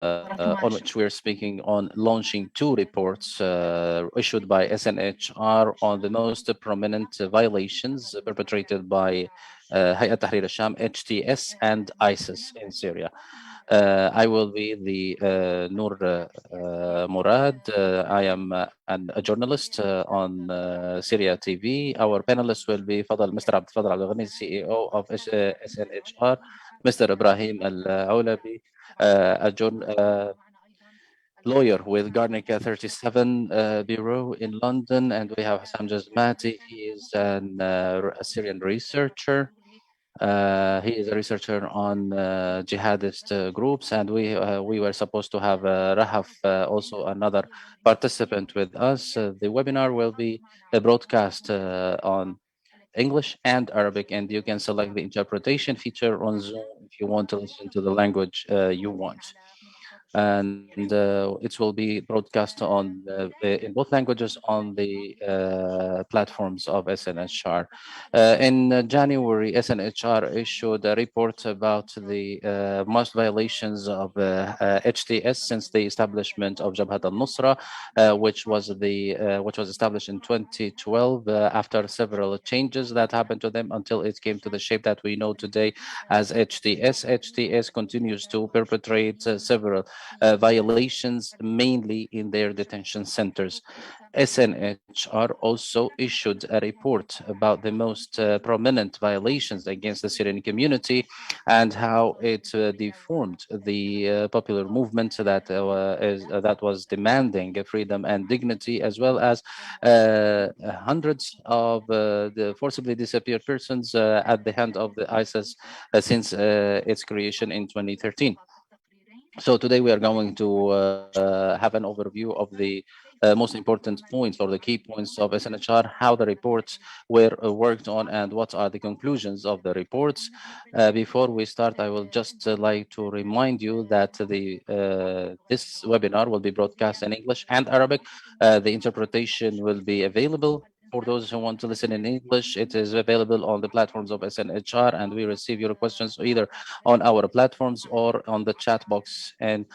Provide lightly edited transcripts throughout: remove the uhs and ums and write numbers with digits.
on which we're speaking on launching two reports issued by SNHR on the most prominent violations perpetrated by Hayat Tahrir al Sham, HTS, and ISIS in Syria. I will be the Noor Murad. I am a journalist on Syria TV. Our panelists will be Mr. Abdul Ghany, CEO of SNHR, Mr. Ibrahim Olabi, a lawyer with Guernica 37 Bureau in London, and we have Hossam Jazmati. He is a Syrian researcher. He is a researcher on jihadist groups, and we were supposed to have Rahaf, also another participant with us. The webinar will be broadcast on English and Arabic, and you can select the interpretation feature on Zoom if you want to listen to the language you want. And it will be broadcast on in both languages on the platforms of SNHR. In January, SNHR issued a report about the most violations of HTS since the establishment of Jabhat al-Nusra, which was established in 2012 after several changes that happened to them until it came to the shape that we know today as HTS. HTS continues to perpetrate several violations, mainly in their detention centers. SNHR also issued a report about the most prominent violations against the Syrian community and how it deformed the popular movement that was demanding freedom and dignity, as well as hundreds of the forcibly disappeared persons at the hand of the ISIS since its creation in 2013. So today we are going to have an overview of the most important points or the key points of SNHR, how the reports were worked on, and what are the conclusions of the reports. Before we start, I will just like to remind you that this webinar will be broadcast in English and Arabic. The interpretation will be available for those who want to listen in English. It is available on the platforms of SNHR, and we receive your questions either on our platforms or on the chat box and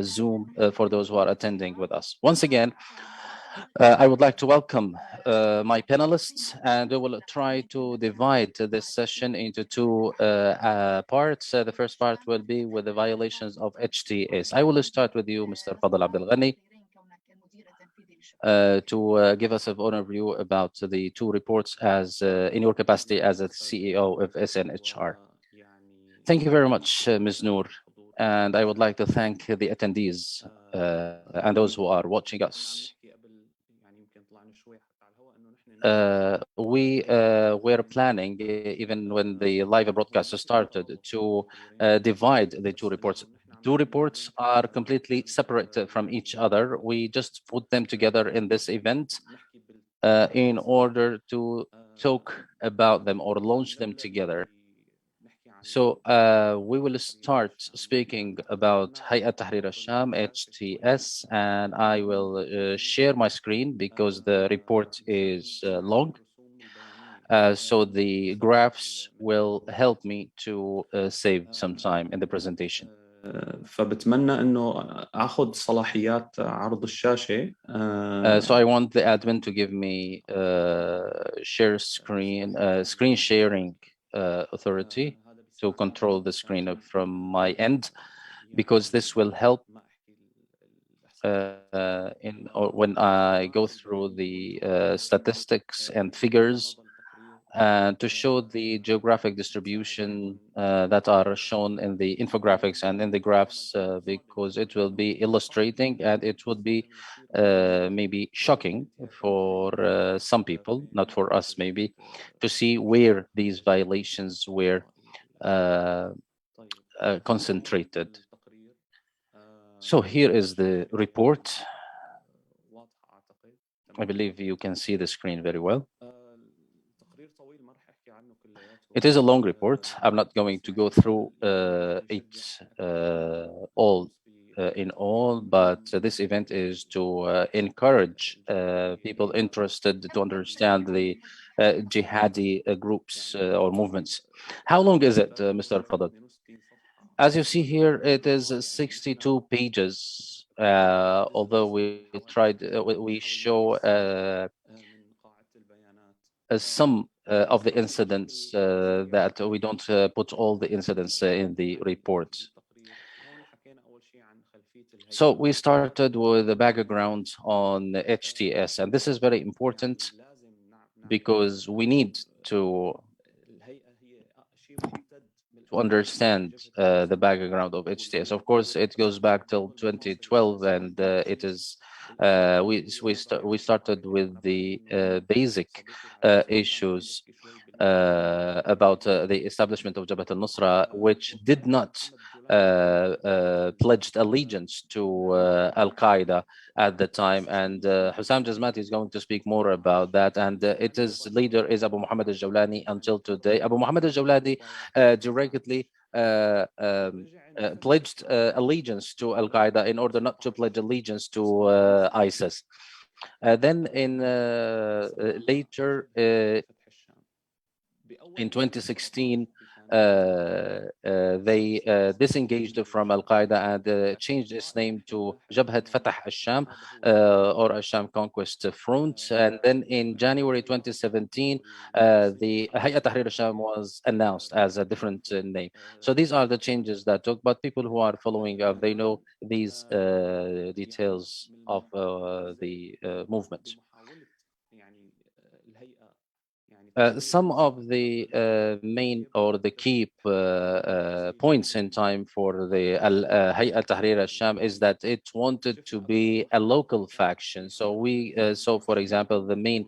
Zoom for those who are attending with us. Once again, I would like to welcome my panelists, and we will try to divide this session into two parts. The first part will be with the violations of HTS. I will start with you, Mr. Fadel Abdul Ghany, to give us an overview about the two reports as in your capacity as a CEO of SNHR. Thank you very much, Ms. Noor, and I would like to thank the attendees and those who are watching us. We were planning, even when the live broadcast started, to divide the two reports. Two reports are completely separate from each other. We just put them together in this event in order to talk about them or launch them together. So we will start speaking about Hayat Tahrir al Sham, HTS, and I will share my screen because the report is long. So the graphs will help me to save some time in the presentation. فبتمنى انه اخذ صلاحيات عرض الشاشه. So I want the admin to give me share screen sharing authority to control the screen from my end, because this will help when I go through the statistics and figures to show the geographic distribution that are shown in the infographics and in the graphs, because it will be illustrating, and it would be maybe shocking for some people, not for us maybe, to see where these violations were concentrated. So here is the report. I believe you can see the screen very well. It is a long report. I'm not going to go through it all in all, but this event is to encourage people interested to understand the jihadi groups or movements. How long is it, Mr. Fadel? As you see here, it is 62 pages. Although we tried, we show some of the incidents that we don't put all the incidents in the report. So we started with the background on HTS, and this is very important because we need to understand the background of HTS. Of course, it goes back till 2012, and it is we started with the basic issues about the establishment of Jabhat al-Nusra, which did not pledged allegiance to Al-Qaeda at the time. And Hossam Jazmati is going to speak more about that. And its leader is Abu Muhammad al-Jawlani until today. Abu Muhammad al-Jawlani directly pledged allegiance to Al-Qaeda in order not to pledge allegiance to ISIS. Then in later in 2016, they disengaged from Al-Qaeda and changed its name to Jabhat Fatah al Sham or Al Sham Conquest Front. And then in January 2017, the Hayat Tahrir al Sham was announced as a different name. So these are the changes that took, but people who are following up, they know these details of the movement. Some of the main or the key points in time for the Hayat Tahrir al Sham is that it wanted to be a local faction. So for example, the main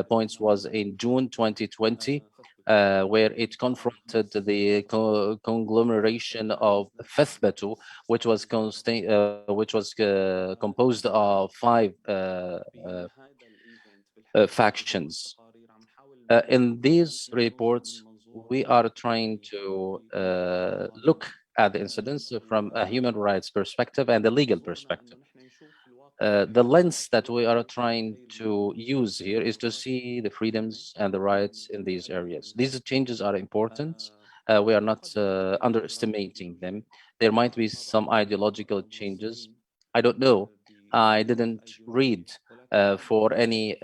points was in June 2020, where it confronted the conglomeration of Fathbatu, which was composed of five factions. In these reports, we are trying to look at the incidents from a human rights perspective and a legal perspective. The lens that we are trying to use here is to see the freedoms and the rights in these areas. These changes are important. We are not underestimating them. There might be some ideological changes. I don't know. I didn't read for any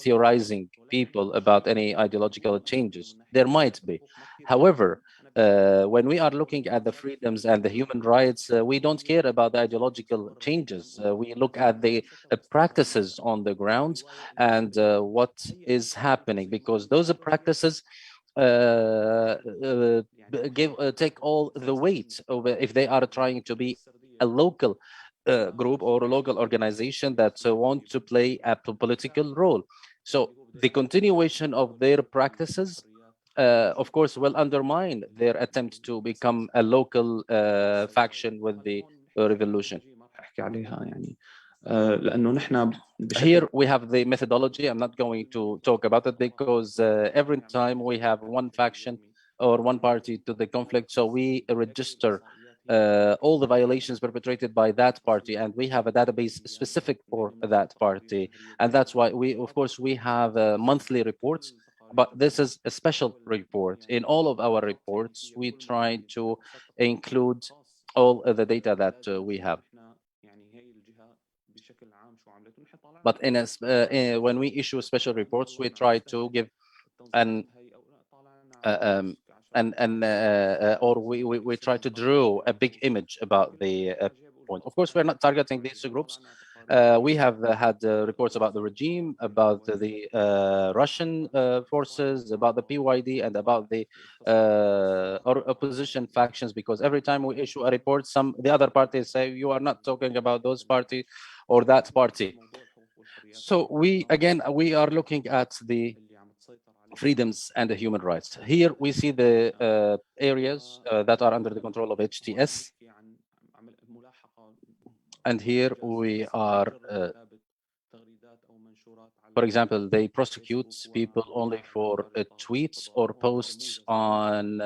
theorizing people about any ideological changes. There might be. However, when we are looking at the freedoms and the human rights, we don't care about the ideological changes. We look at the practices on the ground and what is happening, because those practices take all the weight over if they are trying to be a local group or a local organization that want to play a political role. So the continuation of their practices of course, will undermine their attempt to become a local faction with the revolution. Here we have the methodology. I'm not going to talk about it because every time we have one faction or one party to the conflict, so we register all the violations perpetrated by that party, and we have a database specific for that party. And that's why of course, we have monthly reports, but this is a special report. In all of our reports, we try to include all of the data that we have. But when we issue special reports, we try to give or we try to draw a big image about the point. Of course, we're not targeting these groups. We have had reports about the regime, about the Russian forces, about the PYD, and about the opposition factions, because every time we issue a report, the other parties say, you are not talking about those party or that party. So we are looking at the freedoms and the human rights. Here we see the areas that are under the control of HTS. And here we are, for example, they prosecute people only for tweets or posts on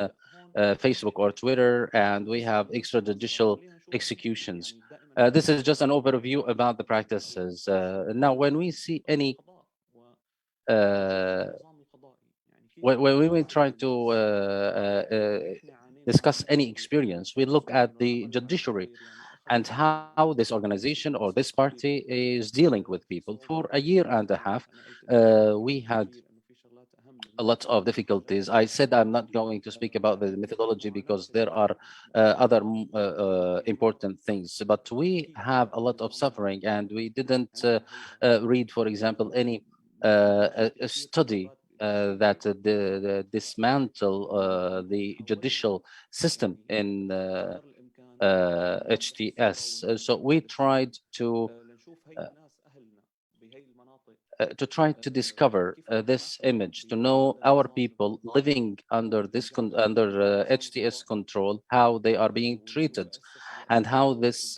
Facebook or Twitter, and we have extrajudicial executions. This is just an overview about the practices. Now, when we see any when we try to discuss any experience, we look at the judiciary and how this organization or this party is dealing with people. For a year and a half, we had a lot of difficulties. I said I'm not going to speak about the methodology because there are other important things, but we have a lot of suffering, and we didn't read, for example, any a study that dismantle the judicial system in HTS. So we tried uh, to try to discover this image, to know our people living under this under HTS control, how they are being treated, and how this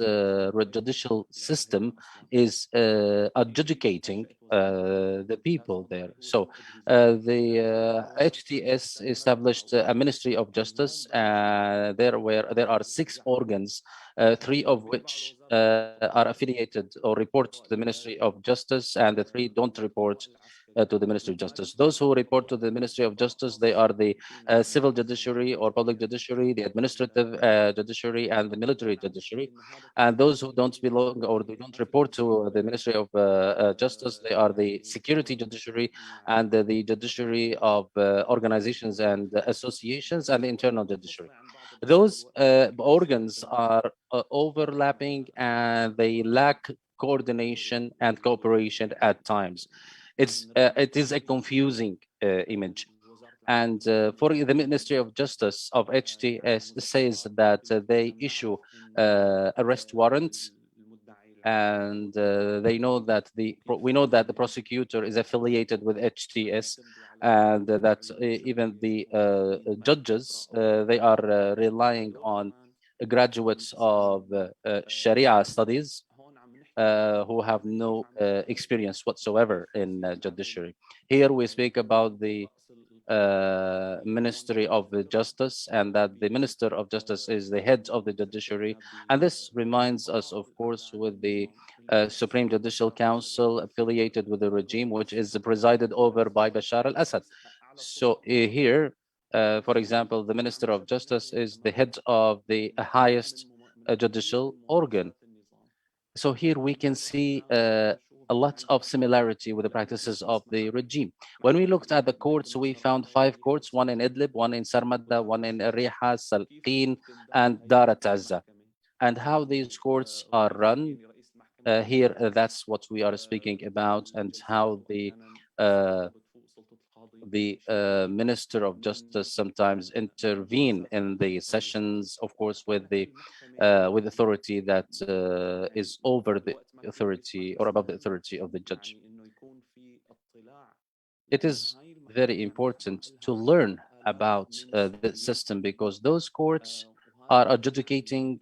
judicial system is adjudicating the people there. So the HTS established a Ministry of Justice. There are 6 organs, 3 of which are affiliated or report to the Ministry of Justice, and the 3 don't report to the Ministry of Justice. Those who report to the Ministry of Justice, they are the civil judiciary or public judiciary, the administrative judiciary, and the military judiciary. And those who don't belong or they don't report to the Ministry of Justice, they are the security judiciary and the judiciary of organizations and associations, and the internal judiciary. Those organs are overlapping, and they lack coordination and cooperation at times. It is a confusing image. And for the Ministry of Justice of HTS says that they issue arrest warrants, and we know that the prosecutor is affiliated with HTS, and that even the judges they are relying on graduates of Sharia studies who have no experience whatsoever in judiciary. Here we speak about the Ministry of Justice, and that the Minister of Justice is the head of the judiciary. And this reminds us, of course, with the Supreme Judicial Council affiliated with the regime, which is presided over by Bashar al-Assad. So here, for example, the Minister of Justice is the head of the highest judicial organ. So here we can see a lot of similarity with the practices of the regime. When we looked at the courts, we found 5 courts, one in Idlib, one in Sarmada, one in Riha, Salqin, and Darat Azza. And how these courts are run, here that's what we are speaking about, and how uh, the Minister of Justice sometimes intervene in the sessions, of course, with authority that is over the authority or above the authority of the judge. It is very important to learn about the system, because those courts are adjudicating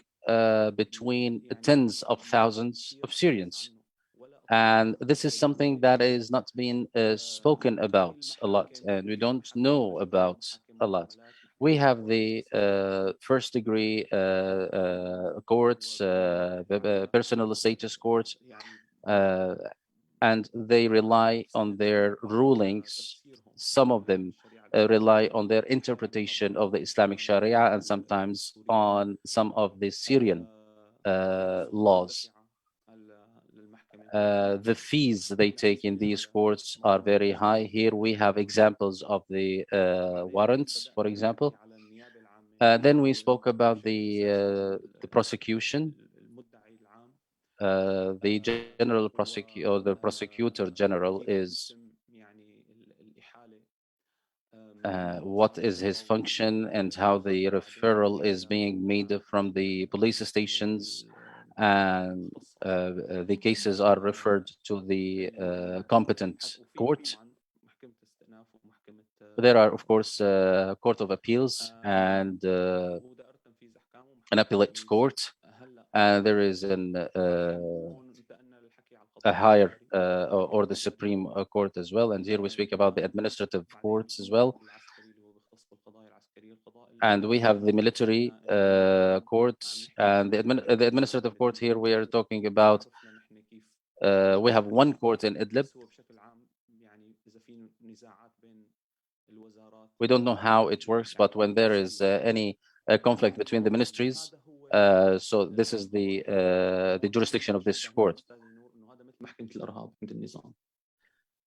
between tens of thousands of Syrians. And this is something that is not being spoken about a lot, and we don't know about a lot. We have the first degree courts, the personal status courts, uh, and they rely on their rulings. Some of them rely on their interpretation of the Islamic Sharia, and sometimes on some of the Syrian laws. The fees they take in these courts are very high. Here we have examples of the warrants, for example. Then we spoke about the prosecution. The general prosecutor, or the prosecutor general, is what is his function and how the referral is being made from the police stations, and the cases are referred to the competent court. There are, of course, Court of Appeals and an appellate court, and there is a higher or the Supreme Court as well. And here we speak about the administrative courts as well. And we have the military courts and the administrative court. Here we are talking about, we have 1 court in Idlib. We don't know how it works, but when there is any conflict between the ministries. So this is the jurisdiction of this court. محكمة الإرهاب، محكمة النظام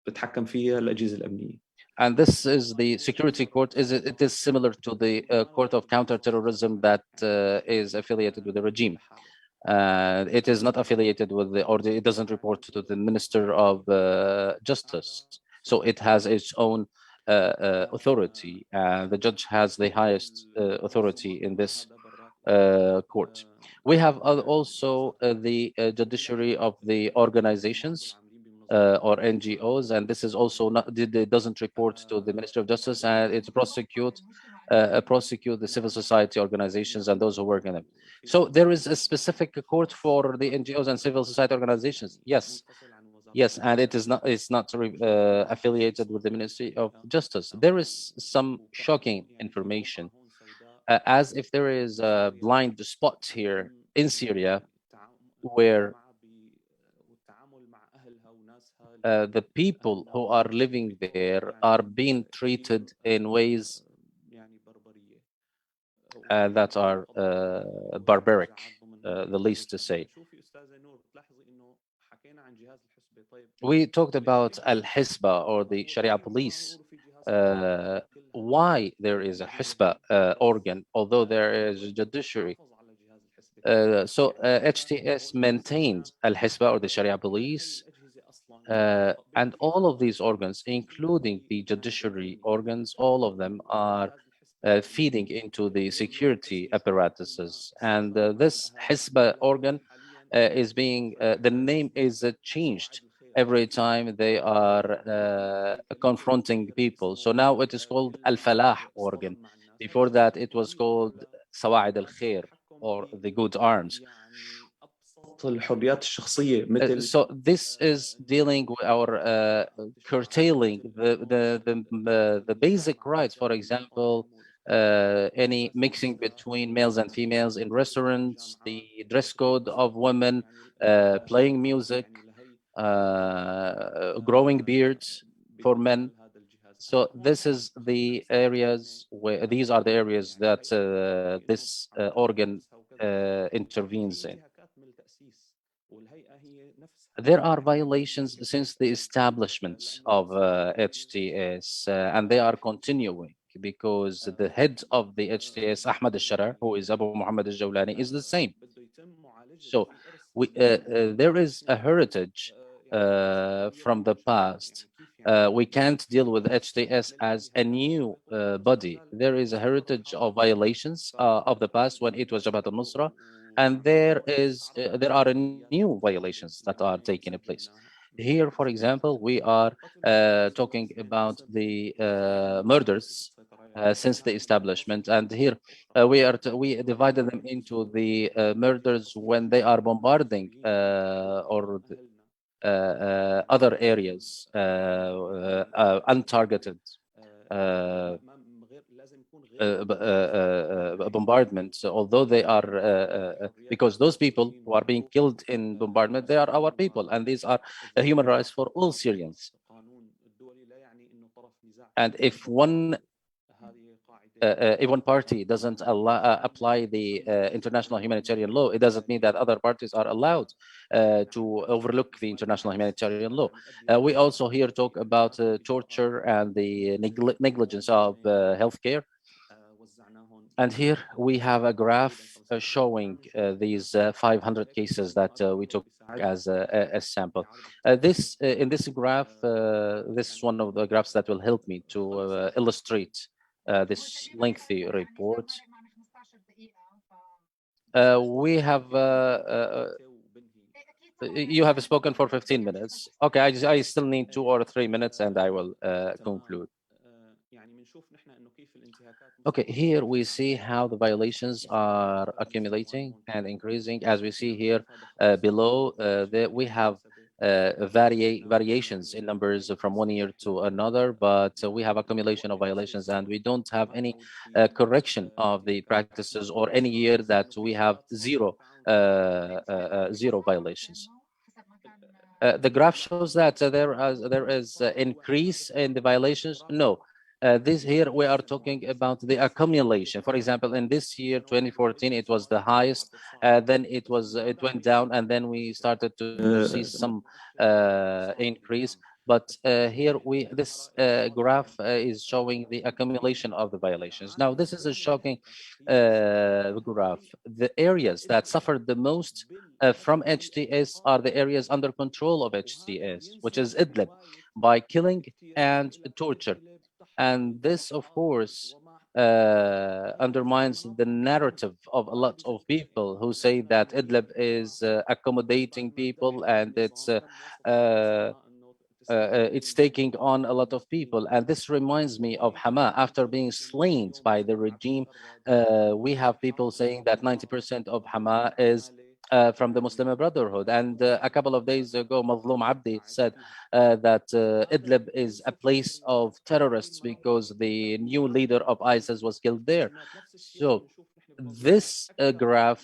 بتحكم فيها الأجهزة الأمنية. And this is the security court. It is similar to the court of counterterrorism that is affiliated with the regime. It is not affiliated with it doesn't report to the Minister of Justice. So it has its own authority. The judge has the highest authority in this court. We have also the judiciary of the organizations or NGOs, and this is also not, it doesn't report to the Ministry of Justice, and it prosecute the civil society organizations and those who work in them. So there is a specific court for the NGOs and civil society organizations. Yes, and it's not affiliated with the Ministry of Justice. There is some shocking information, as if there is a blind spot here in Syria where the people who are living there are being treated in ways that are barbaric, the least to say. We talked about Al-Hisba or the Sharia police. Why there is a Hisba organ, although there is a judiciary. So HTS maintained Al-Hisba or the Sharia police, and all of these organs, including the judiciary organs, all of them are feeding into the security apparatuses. And this Hisba organ is being, the name is changed every time they are confronting people. So now it is called Al-Falah organ. Before that, it was called Sawa'id al-Khair, or the good arms. الحريات الشخصية مثل So this is dealing with our curtailing the basic rights. For example, any mixing between males and females in restaurants, the dress code of women, playing music, growing beards for men. So this is the areas where these are the areas that this organ intervenes in. There are violations since the establishment of HTS, and they are continuing because the head of the HTS, Ahmad al-Sharar, who is Abu Muhammad al-Jawlani, is the same. So there is a heritage from the past. We can't deal with HTS as a new body. There is a heritage of violations of the past when it was Jabhat al-Nusra, and there are new violations that are taking place. Here, for example, we are talking about the murders since the establishment, and here we divided them into the murders when they are bombarding or other areas, untargeted bombardments, although they are, because those people who are being killed in bombardment, they are our people, and these are human rights for all Syrians. And if one party doesn't apply the international humanitarian law, it doesn't mean that other parties are allowed to overlook the international humanitarian law. We also here talk about torture and the negligence of healthcare. And here we have a graph showing these 500 cases that we took as a sample. In this graph, this is one of the graphs that will help me to illustrate this lengthy report. We have you have spoken for 15 minutes. Okay, I still need 2 or 3 minutes and I will conclude. Okay, here we see how the violations are accumulating and increasing. As we see here below, we have variations in numbers from one year to another, but we have accumulation of violations, and we don't have any correction of the practices or any year that we have zero violations. The graph shows that there is increase in the violations. No, This here we are talking about the accumulation. For example, in this year, 2014, it was the highest. Then it went down, and then we started to see some increase. But here this graph is showing the accumulation of the violations. Now, this is a shocking graph. The areas that suffered the most from HTS are the areas under control of HTS, which is Idlib, by killing and torture. And this, of course, undermines the narrative of a lot of people who say that Idlib is accommodating people, and uh, it's taking on a lot of people. And this reminds me of Hama. After being slain by the regime, we have people saying that 90% of Hama is from the Muslim Brotherhood. And a couple of days ago, Mazlum Abdi said that Idlib is a place of terrorists because the new leader of ISIS was killed there. So this graph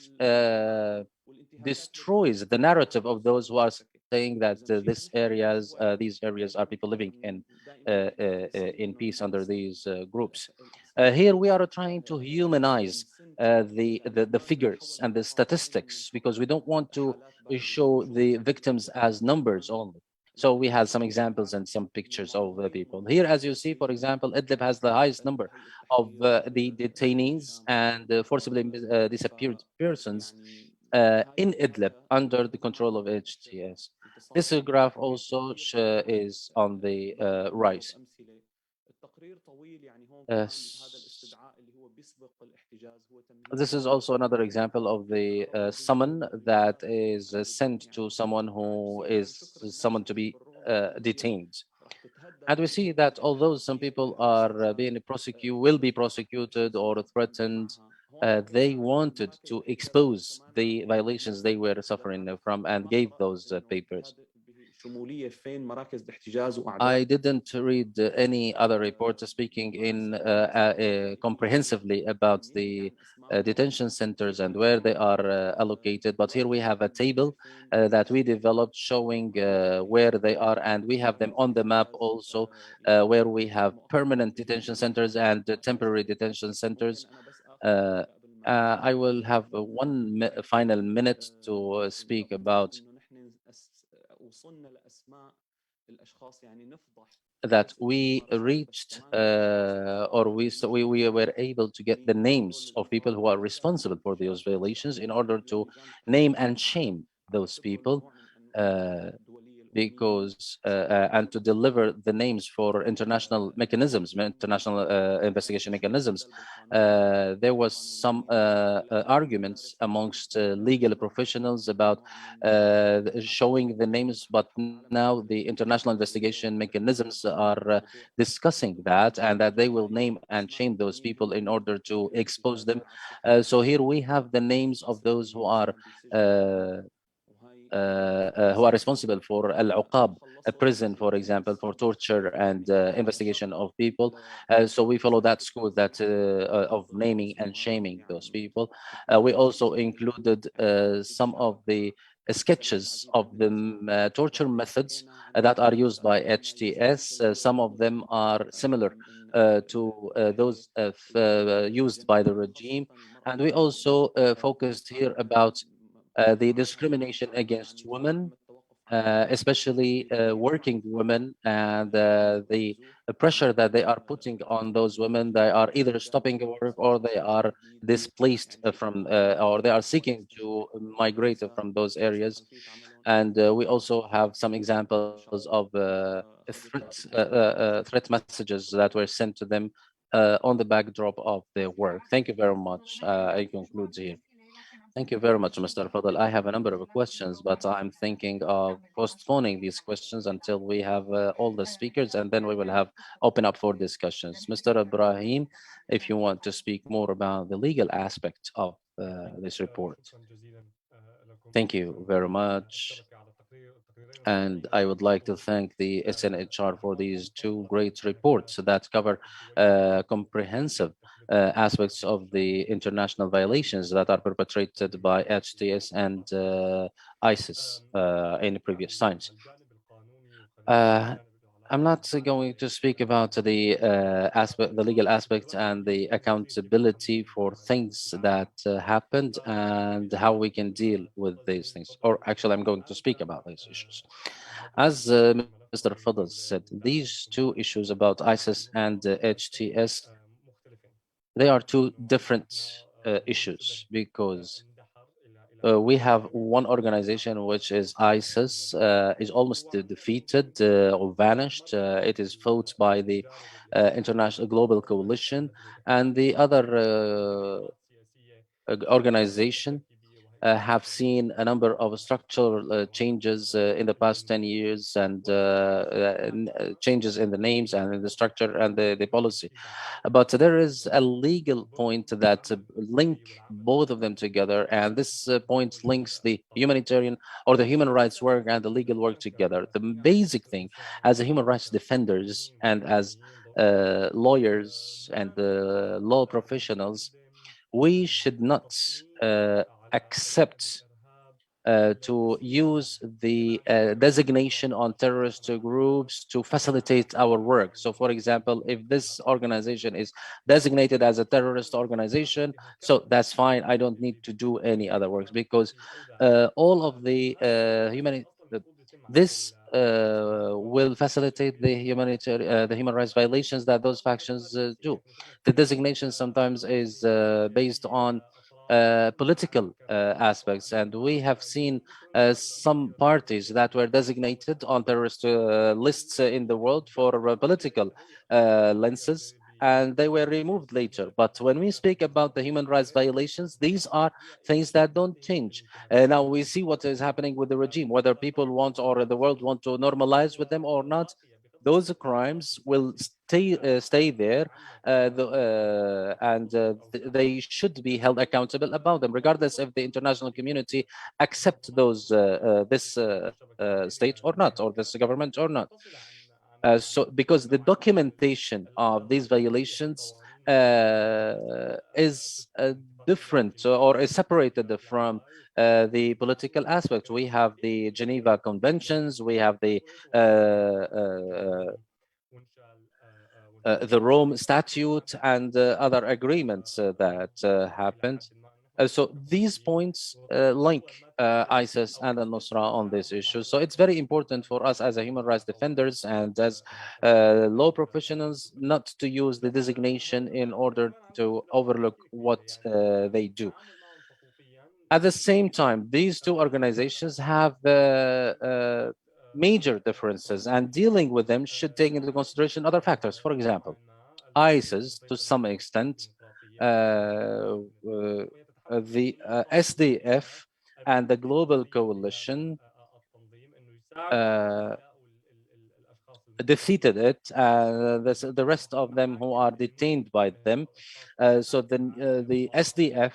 destroys the narrative of those who are saying that these areas are people living in peace under these groups. Here we are trying to humanize the figures and the statistics because we don't want to show the victims as numbers only. So we had some examples and some pictures of the people. Here, as you see, for example, Idlib has the highest number of the detainees and forcibly disappeared persons in Idlib under the control of HTS. This graph also is on the rise. This is also another example of the summon that is sent to someone who is summoned to be detained. And we see that although some people are will be prosecuted or threatened, they wanted to expose the violations they were suffering from and gave those papers. I didn't read any other report speaking comprehensively about the detention centers and where they are allocated. But here we have a table that we developed showing where they are, and we have them on the map also, where we have permanent detention centers and temporary detention centers. I will have one final minute to speak about that we reached or we were able to get the names of people who are responsible for those violations in order to name and shame those people because and to deliver the names for international mechanisms, international investigation mechanisms. There was some arguments amongst legal professionals about showing the names, but now the international investigation mechanisms are discussing that, and that they will name and shame those people in order to expose them. So here we have the names of those who are responsible for al-uqab, a prison, for example, for torture and investigation of people. So we follow that school that of naming and shaming those people. We also included some of the sketches of the torture methods that are used by HTS. Some of them are similar to those used by the regime. And we also focused here about the discrimination against women, especially working women, and the pressure that they are putting on those women. They are either stopping work or they are displaced or they are seeking to migrate from those areas. And we also have some examples of threat messages that were sent to them on the backdrop of their work. Thank you very much. I conclude here. Thank you very much, Mr. Fadel. I have a number of questions, but I'm thinking of postponing these questions until we have all the speakers, and then we will have open up for discussions. Mr. Ibrahim, if you want to speak more about the legal aspect of this report. Thank you very much. And I would like to thank the SNHR for these two great reports that cover comprehensive aspects of the international violations that are perpetrated by HTS and ISIS in previous times. I'm not going to speak about the aspect, the legal aspect, and the accountability for things that happened and how we can deal with these things. Or actually, I'm going to speak about these issues. As Mr. Fadel said, these two issues about ISIS and HTS, they are two different issues because we have one organization which is ISIS, is almost defeated or vanished. It is fought by the international global coalition, and the other organization have seen a number of structural changes in the past 10 years and changes in the names and in the structure and the policy. But there is a legal point that link both of them together, and this point links the humanitarian or the human rights work and the legal work together. The basic thing, as a human rights defenders and as lawyers and law professionals, we should not accept to use the designation on terrorist groups to facilitate our work. So, for example, if this organization is designated as a terrorist organization, so that's fine. I don't need to do any other works because all of the this will facilitate the the human rights violations that those factions do. The designation sometimes is based on political aspects, and we have seen some parties that were designated on terrorist lists in the world for political lenses, and they were removed later. But when we speak about the human rights violations, these are things that don't change. Now we see what is happening with the regime, whether people want or the world want to normalize with them or not. Those crimes will stay there, and they should be held accountable about them, regardless if the international community accept those this state or not, or this government or not. So, because the documentation of these violations is different or is separated from the political aspect. We have the Geneva Conventions, we have the Rome Statute, and other agreements that happened. So these points link ISIS and al-Nusra on this issue. So it's very important for us as a human rights defenders and as law professionals not to use the designation in order to overlook what they do. At the same time, these two organizations have major differences, and dealing with them should take into consideration other factors. For example, ISIS, to some extent, the SDF and the global coalition uh, defeated it. The rest of them who are detained by them. So the SDF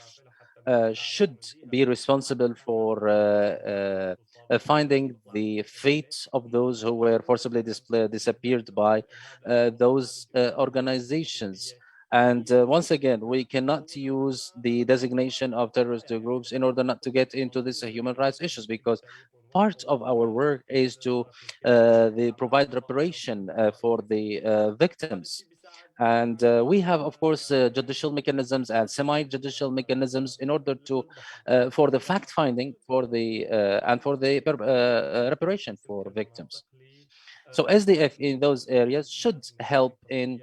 should be responsible for finding the fate of those who were forcibly disappeared by those organizations. And once again, we cannot use the designation of terrorist groups in order not to get into this human rights issues, because part of our work is to provide reparation for the victims. And we have, of course, judicial mechanisms and semi-judicial mechanisms in order to, for the fact-finding, for the and for the reparation for victims. So SDF in those areas should help in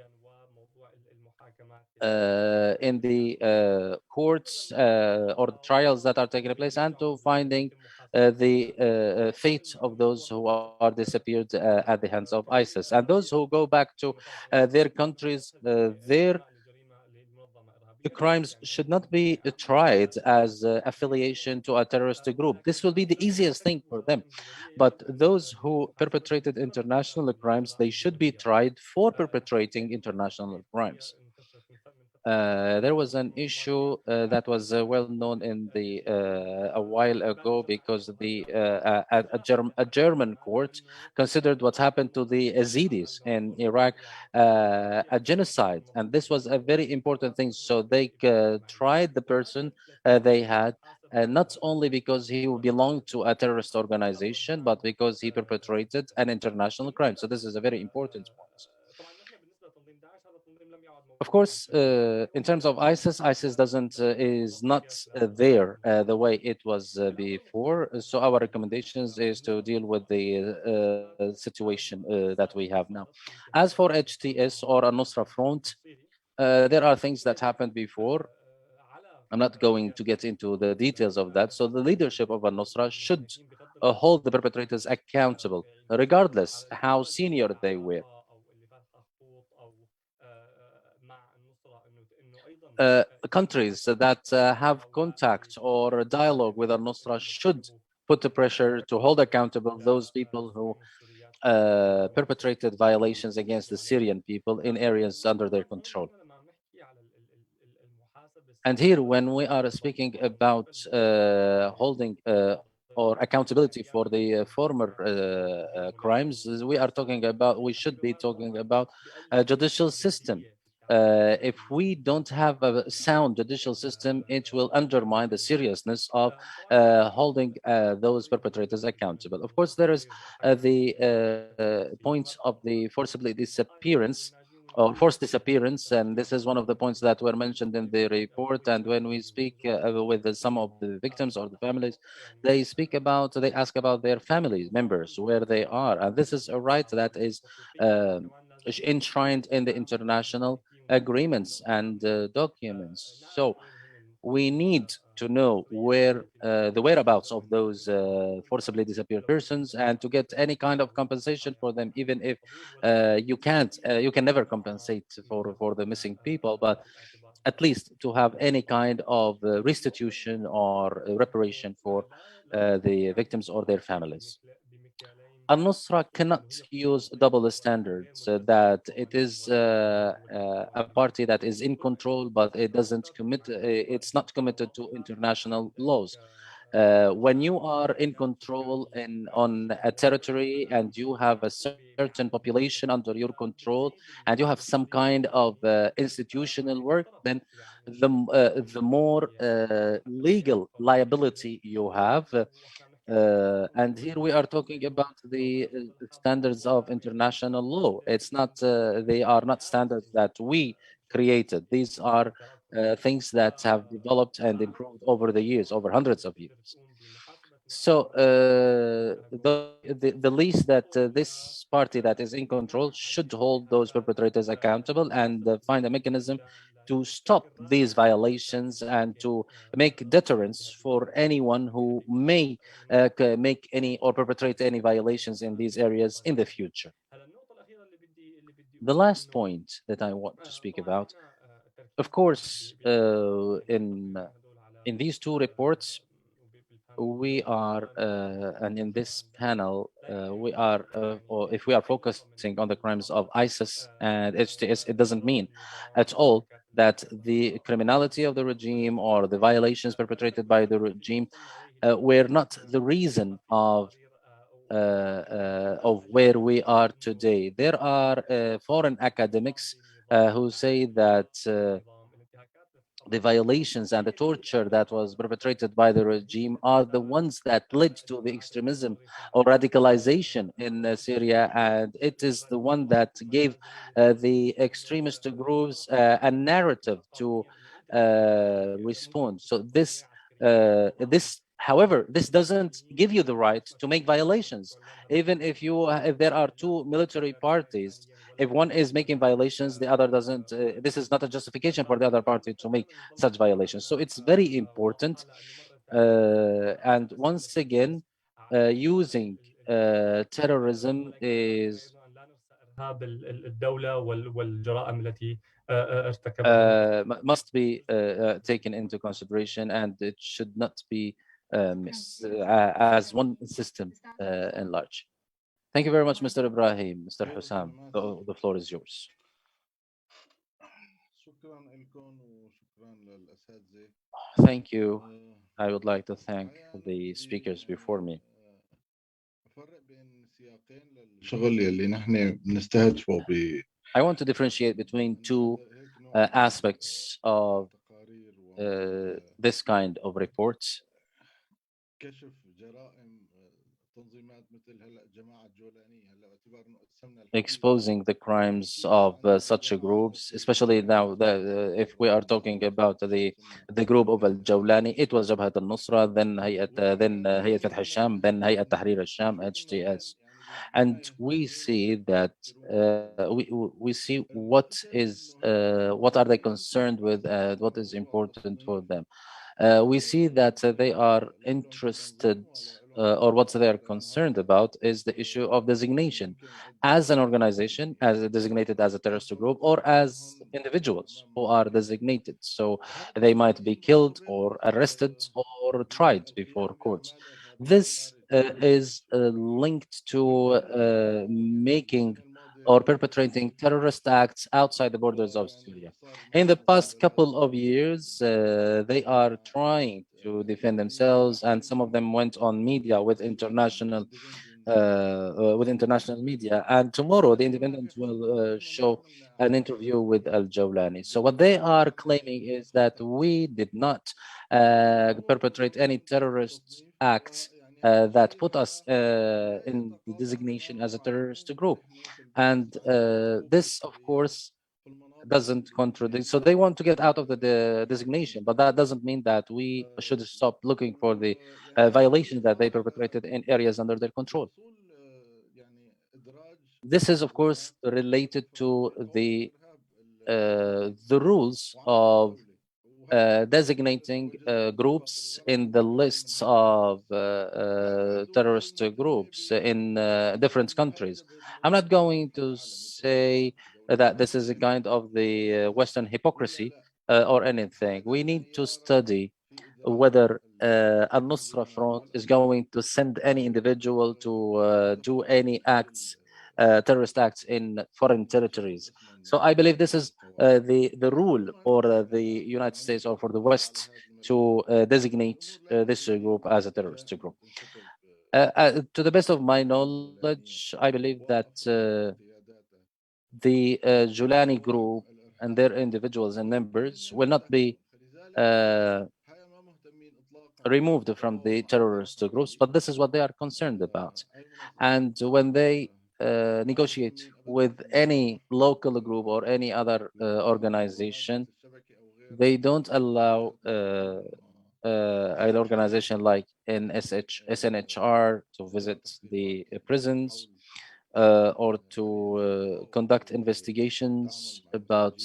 the courts or the trials that are taking place, and to finding the fate of those who are disappeared at the hands of ISIS, and those who go back to their countries. Their The crimes should not be tried as affiliation to a terrorist group. This will be the easiest thing for them. But those who perpetrated international crimes, they should be tried for perpetrating international crimes. There was an issue that was well known in the a while ago, because a German court considered what happened to the Yazidis in Iraq a genocide, and this was a very important thing. So they tried the person they had, not only because he belonged to a terrorist organization, but because he perpetrated an international crime. So this is a very important point. Of course, in terms of ISIS, ISIS is not there the way it was before. So our recommendations is to deal with the situation that we have now. As for HTS or Al-Nusra Front, there are things that happened before. I'm not going to get into the details of that. So the leadership of Al-Nusra should hold the perpetrators accountable, regardless how senior they were. Countries that have contact or dialogue with al-Nusra should put the pressure to hold accountable those people who perpetrated violations against the Syrian people in areas under their control. And here, when we are speaking about holding or accountability for the former crimes, we should be talking about a judicial system. If we don't have a sound judicial system, it will undermine the seriousness of holding those perpetrators accountable. Of course, there is the point of the forcibly disappearance or forced disappearance, and this is one of the points that were mentioned in the report. And when we speak with some of the victims or the families, they ask about their family members, where they are, and this is a right that is enshrined in the international agreements and documents. So we need to know where the whereabouts of those forcibly disappeared persons, and to get any kind of compensation for them, even if you can never compensate for the missing people, but at least to have any kind of restitution or reparation for the victims or their families. Al-Nusra cannot use double standards, that it is a party that is in control, but it's not committed to international laws. When you are in control on a territory and you have a certain population under your control and you have some kind of institutional work, then the more legal liability you have. And here we are talking about the standards of international law. They are not standards that we created. These are things that have developed and improved over the years, over hundreds of years. So the least that this party that is in control should hold those perpetrators accountable and find a mechanism to stop these violations and to make deterrence for anyone who may make any or perpetrate any violations in these areas in the future. The last point that I want to speak about, of course, in these two reports, we are, and in this panel, we are, or if we are focusing on the crimes of ISIS and HTS, it doesn't mean at all that the criminality of the regime or the violations perpetrated by the regime were not the reason of where we are today. There are foreign academics who say that the violations and the torture that was perpetrated by the regime are the ones that led to the extremism or radicalization in Syria, and it is the one that gave the extremist groups a narrative to respond. So however, this doesn't give you the right to make violations. Even if there are two military parties, if one is making violations, the other doesn't. This is not a justification for the other party to make such violations. So it's very important. And once again, using terrorism is must be taken into consideration, and it should not be missed as one system in large. Thank you very much, Mr. Ibrahim. Mr. Hossam, the floor is yours. Thank you. I would like to thank the speakers before me. I want to differentiate between two aspects of this kind of reports. كشف جرائم تنظيمات مثل هلا جماعة جولانية هلا باعتبار انه قسمنا الحديث exposing the crimes of such groups, especially now if we are talking about the group of Al-Jawlani, it was Jabhat al-Nusra, then Hayat Fath al-Sham, then Hayat Tahrir al Sham, HTS. And we see that we see what are they concerned with, what is important for them. We see that they are interested, or what they are concerned about is the issue of designation as an organization, as designated as a terrorist group, or as individuals who are designated. So they might be killed or arrested or tried before courts. This is linked to making or perpetrating terrorist acts outside the borders of Syria. In the past couple of years, they are trying to defend themselves, and some of them went on media with international media. And tomorrow, the Independent will show an interview with Al Jawlani. So what they are claiming is that we did not perpetrate any terrorist acts that put us in the designation as a terrorist group. And this, of course, doesn't contradict. So they want to get out of the designation, but that doesn't mean that we should stop looking for the violations that they perpetrated in areas under their control. This is, of course, related to the rules of designating groups in the lists of terrorist groups in different countries. I'm not going to say that this is a kind of the Western hypocrisy or anything. We need to study whether Al-Nusra Front is going to send any individual to do any acts, terrorist acts in foreign territories. So I believe this is the rule for the United States or for the West to designate this group as a terrorist group. To the best of my knowledge, I believe that the Julani group and their individuals and members will not be uh, removed from the terrorist groups, but this is what they are concerned about. And when they negotiate with any local group or any other organization, they don't allow an organization like SNHR to visit the prisons or to conduct investigations about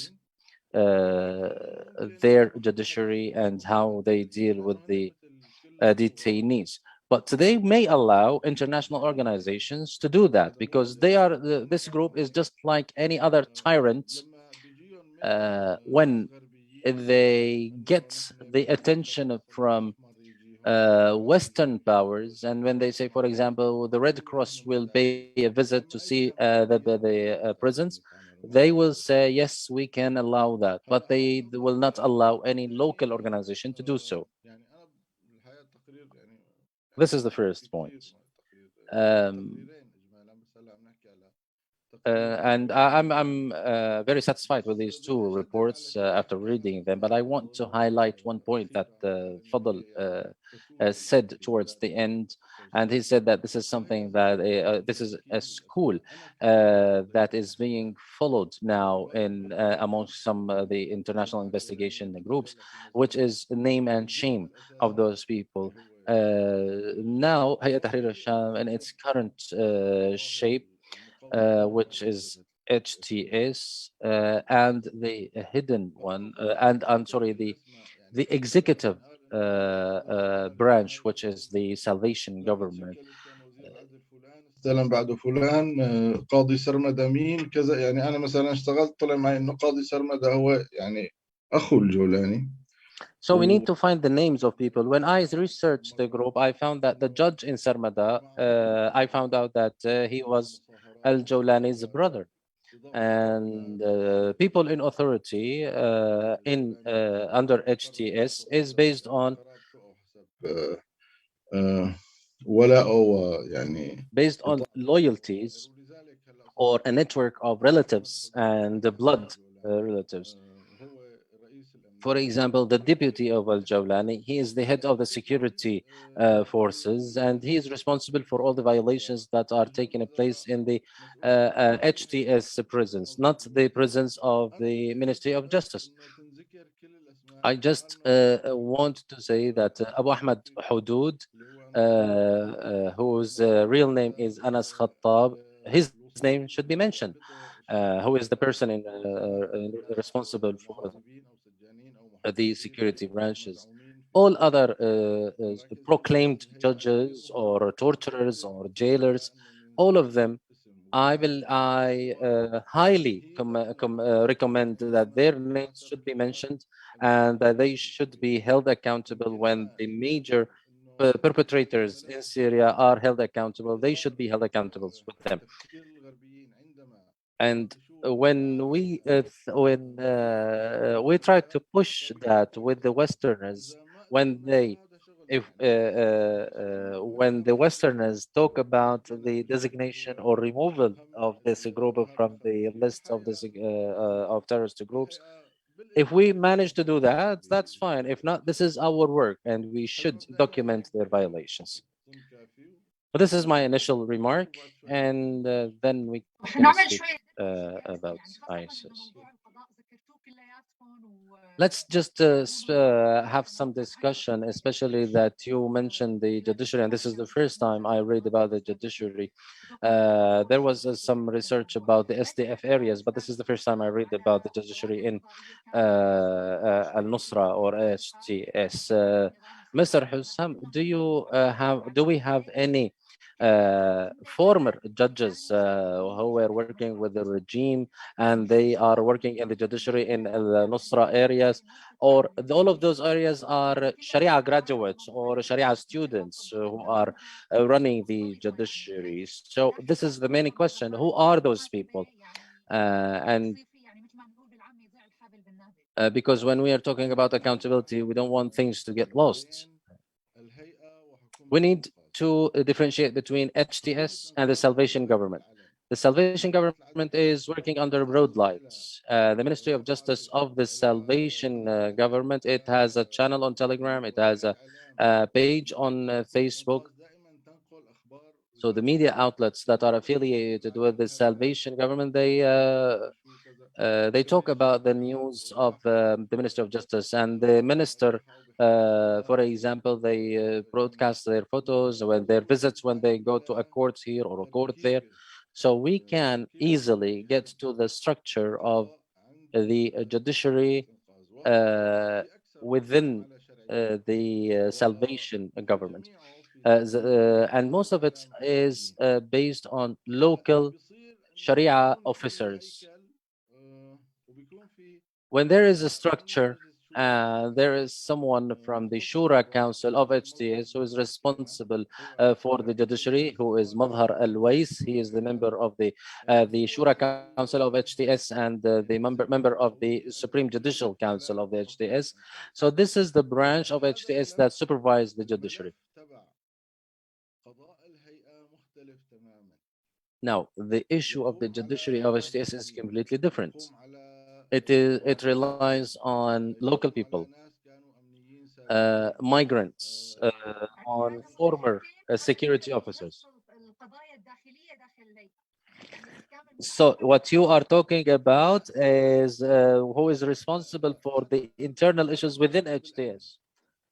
their judiciary and how they deal with the detainees. But they may allow international organizations to do that because this group is just like any other tyrant. When they get the attention from Western powers, and when they say, for example, the Red Cross will pay a visit to see the prisons, they will say, yes, we can allow that, but they will not allow any local organization to do so. This is the first point. Um, and I'm very satisfied with these two reports after reading them. But I want to highlight one point that Fadel said towards the end, and he said that this is something that this is a school that is being followed now in amongst some the international investigation groups, which is name and shame of those people. Now, Hayat Tahrir al Sham in its current shape, which is HTS, and the hidden one, and I'm sorry, the executive branch, which is the Salvation Government. استلم بعده فلان قاضي سرمدة مين كذا يعني أنا مثلا اشتغلت طلع معي إنه قاضي سرمدة هو يعني أخو الجولاني. So we need to find the names of people. When I researched the group, I found that the judge in Sarmada, I found out that he was Al Jawlani's brother. And people in authority in under HTS is based on based on loyalties or a network of relatives and blood relatives. For example, the deputy of Al-Jawlani, he is the head of the security forces, and he is responsible for all the violations that are taking place in the HTS prisons, not the prisons of the Ministry of Justice. I just want to say that Abu Ahmed Hudud, whose real name is Anas Khattab, his name should be mentioned. Who is the person responsible for the security branches. All other proclaimed judges or torturers or jailers, all of them, I highly recommend that their names should be mentioned and that they should be held accountable when the major perpetrators in Syria are held accountable. They should be held accountable with them. And when we try to push that with the Westerners, when the Westerners talk about the designation or removal of this group from the list of this of terrorist groups, if we manage to do that, that's fine. If not, this is our work, and we should document their violations. But this is my initial remark, and then we can speak about ISIS. Let's just have some discussion, especially that you mentioned the judiciary, and this is the first time I read about the judiciary. There was some research about the SDF areas, but this is the first time I read about the judiciary in Al-Nusra or HTS. Mr. Hossam, do we have any former judges who were working with the regime and they are working in the judiciary in the Nusra areas, or all of those areas are Sharia graduates or Sharia students who are running the judiciary? So this is the main question. Who are those people? Because when we are talking about accountability, we don't want things to get lost. We need to differentiate between HTS and the Salvation Government. The Salvation Government is working under broad lights. The Ministry of Justice of the Salvation Government, it has a channel on Telegram, it has a page on Facebook. So the media outlets that are affiliated with the Salvation Government, they talk about the news of the Ministry of Justice, and the minister, for example, they broadcast their photos when their visits, when they go to a court here or a court there. So we can easily get to the structure of the judiciary within the Salvation Government. And most of it is based on local Sharia officers. When there is a structure, there is someone from the Shura Council of HTS who is responsible for the judiciary, who is Madhar Al-Wais. He is the member of the Shura Council of HTS and the member of the Supreme Judicial Council of the HTS. So this is the branch of HTS that supervises the judiciary. Now, the issue of the judiciary of HTS is completely different. It relies on local people, migrants, on former security officers. So what you are talking about is who is responsible for the internal issues within HTS.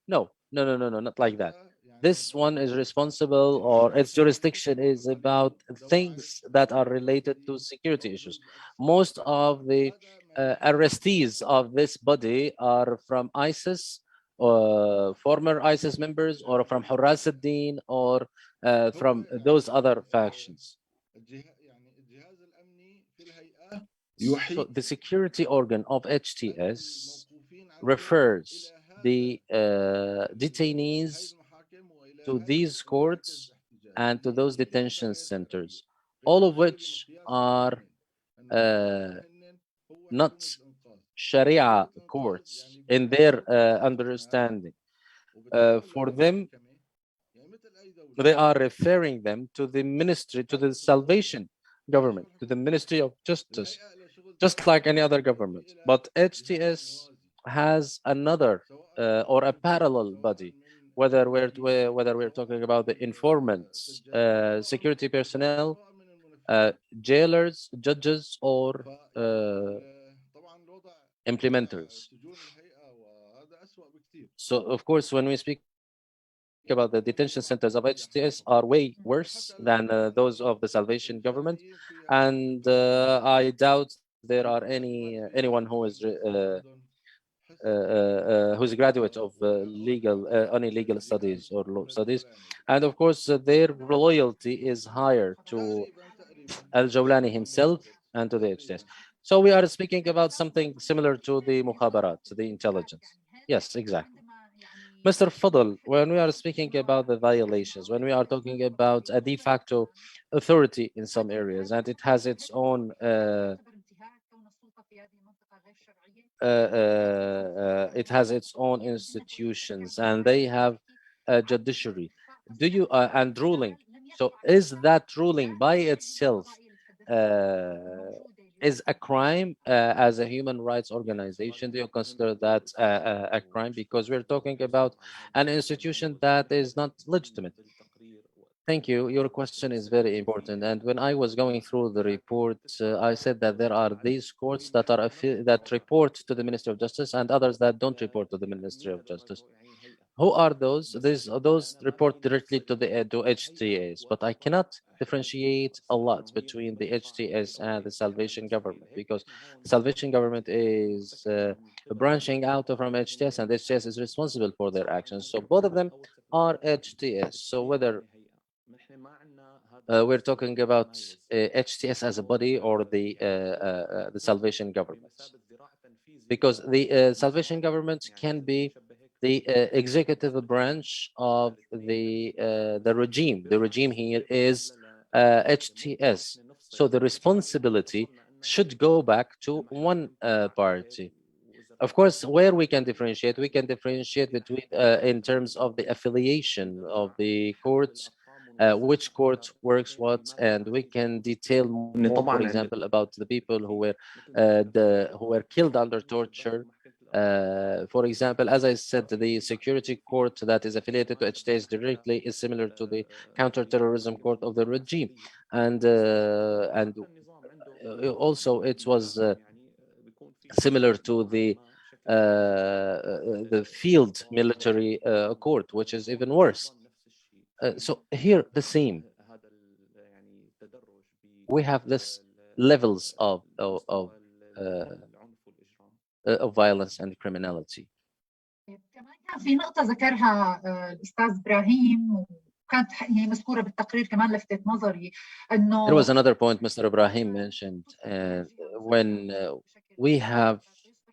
No, not like that. This one is responsible, or its jurisdiction is about things that are related to security issues. Most of the arrestees of this body are from ISIS, former ISIS members, or from Hurras al-Din, or from those other factions. So the security organ of HTS refers the detainees to these courts and to those detention centers, all of which are not Sharia courts in their understanding. For them, they are referring them to the ministry, to the Salvation Government, to the Ministry of Justice, just like any other government. But HTS has another or a parallel body, whether we're talking about the informants, security personnel, jailers, judges, or implementers. So, of course, when we speak about the detention centers of HTS are way worse than those of the Salvation Government, and I doubt there are anyone who's a graduate of any legal studies or law studies, and of course their loyalty is higher to Al-Jawlani himself and to the HTS. So we are speaking about something similar to the mukhabarat, the intelligence. Yes, exactly. Mr. Fadel, when we are speaking about the violations, when we are talking about a de facto authority in some areas, and it has its own institutions, and they have a judiciary. Do you and ruling? So is that ruling by itself is a crime as a human rights organization? Do you consider that a crime? Because we're talking about an institution that is not legitimate. Thank you. Your question is very important. And when I was going through the report, I said that there are these courts that are that report to the Ministry of Justice and others that don't report to the Ministry of Justice. Who are those? Those report directly to the to HTS, but I cannot differentiate a lot between the HTS and the Salvation Government, because the Salvation Government is branching out from HTS, and HTS is responsible for their actions. So both of them are HTS. So whether we're talking about HTS as a body or the Salvation Government, because the Salvation Government can be the executive branch of the regime. The regime here is HTS. So the responsibility should go back to one party. Of course, where we can differentiate between in terms of the affiliation of the courts, which court works what, and we can detail more, for example, about the people who were killed under torture. For example, as I said, the security court that is affiliated to HTS directly is similar to the counterterrorism court of the regime, and also it was similar to the field military court, which is even worse. So here the same. We have this levels of violence and criminality. كمان كان في نقطة ذكرها الأستاذ إبراهيم وكانت هي مذكورة بالتقرير كمان لفتت نظري إنه There was another point Mr. Ibrahim mentioned when we have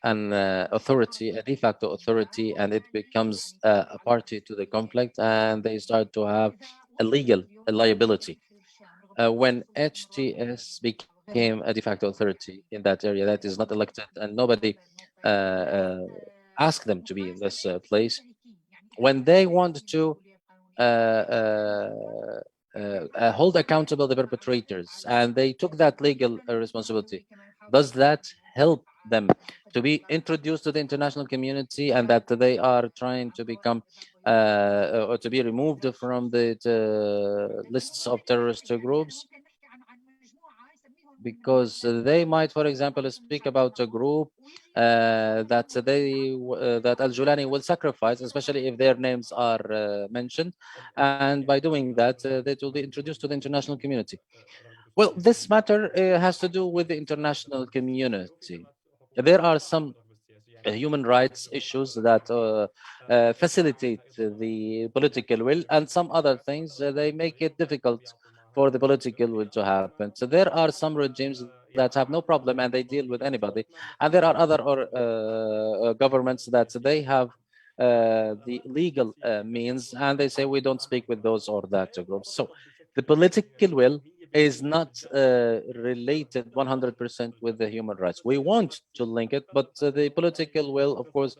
an authority, a de facto authority, and it becomes a party to the conflict, and they start to have a liability. When HTS became a de facto authority in that area that is not elected, and nobody asked them to be in this place, when they want to hold accountable the perpetrators, and they took that legal responsibility, does that help them to be introduced to the international community, and that they are trying to become or to be removed from the lists of terrorist groups? Because they might, for example, speak about a group that Al-Jawlani will sacrifice, especially if their names are mentioned, and by doing that, they will be introduced to the international community. Well, this matter has to do with the international community. There are some human rights issues that facilitate the political will, and some other things they make it difficult for the political will to happen. So there are some regimes that have no problem and they deal with anybody, and there are other governments that they have the legal means, and they say we don't speak with those or that groups. So the political will is not related 100% with the human rights. We want to link it, but the political will, of course,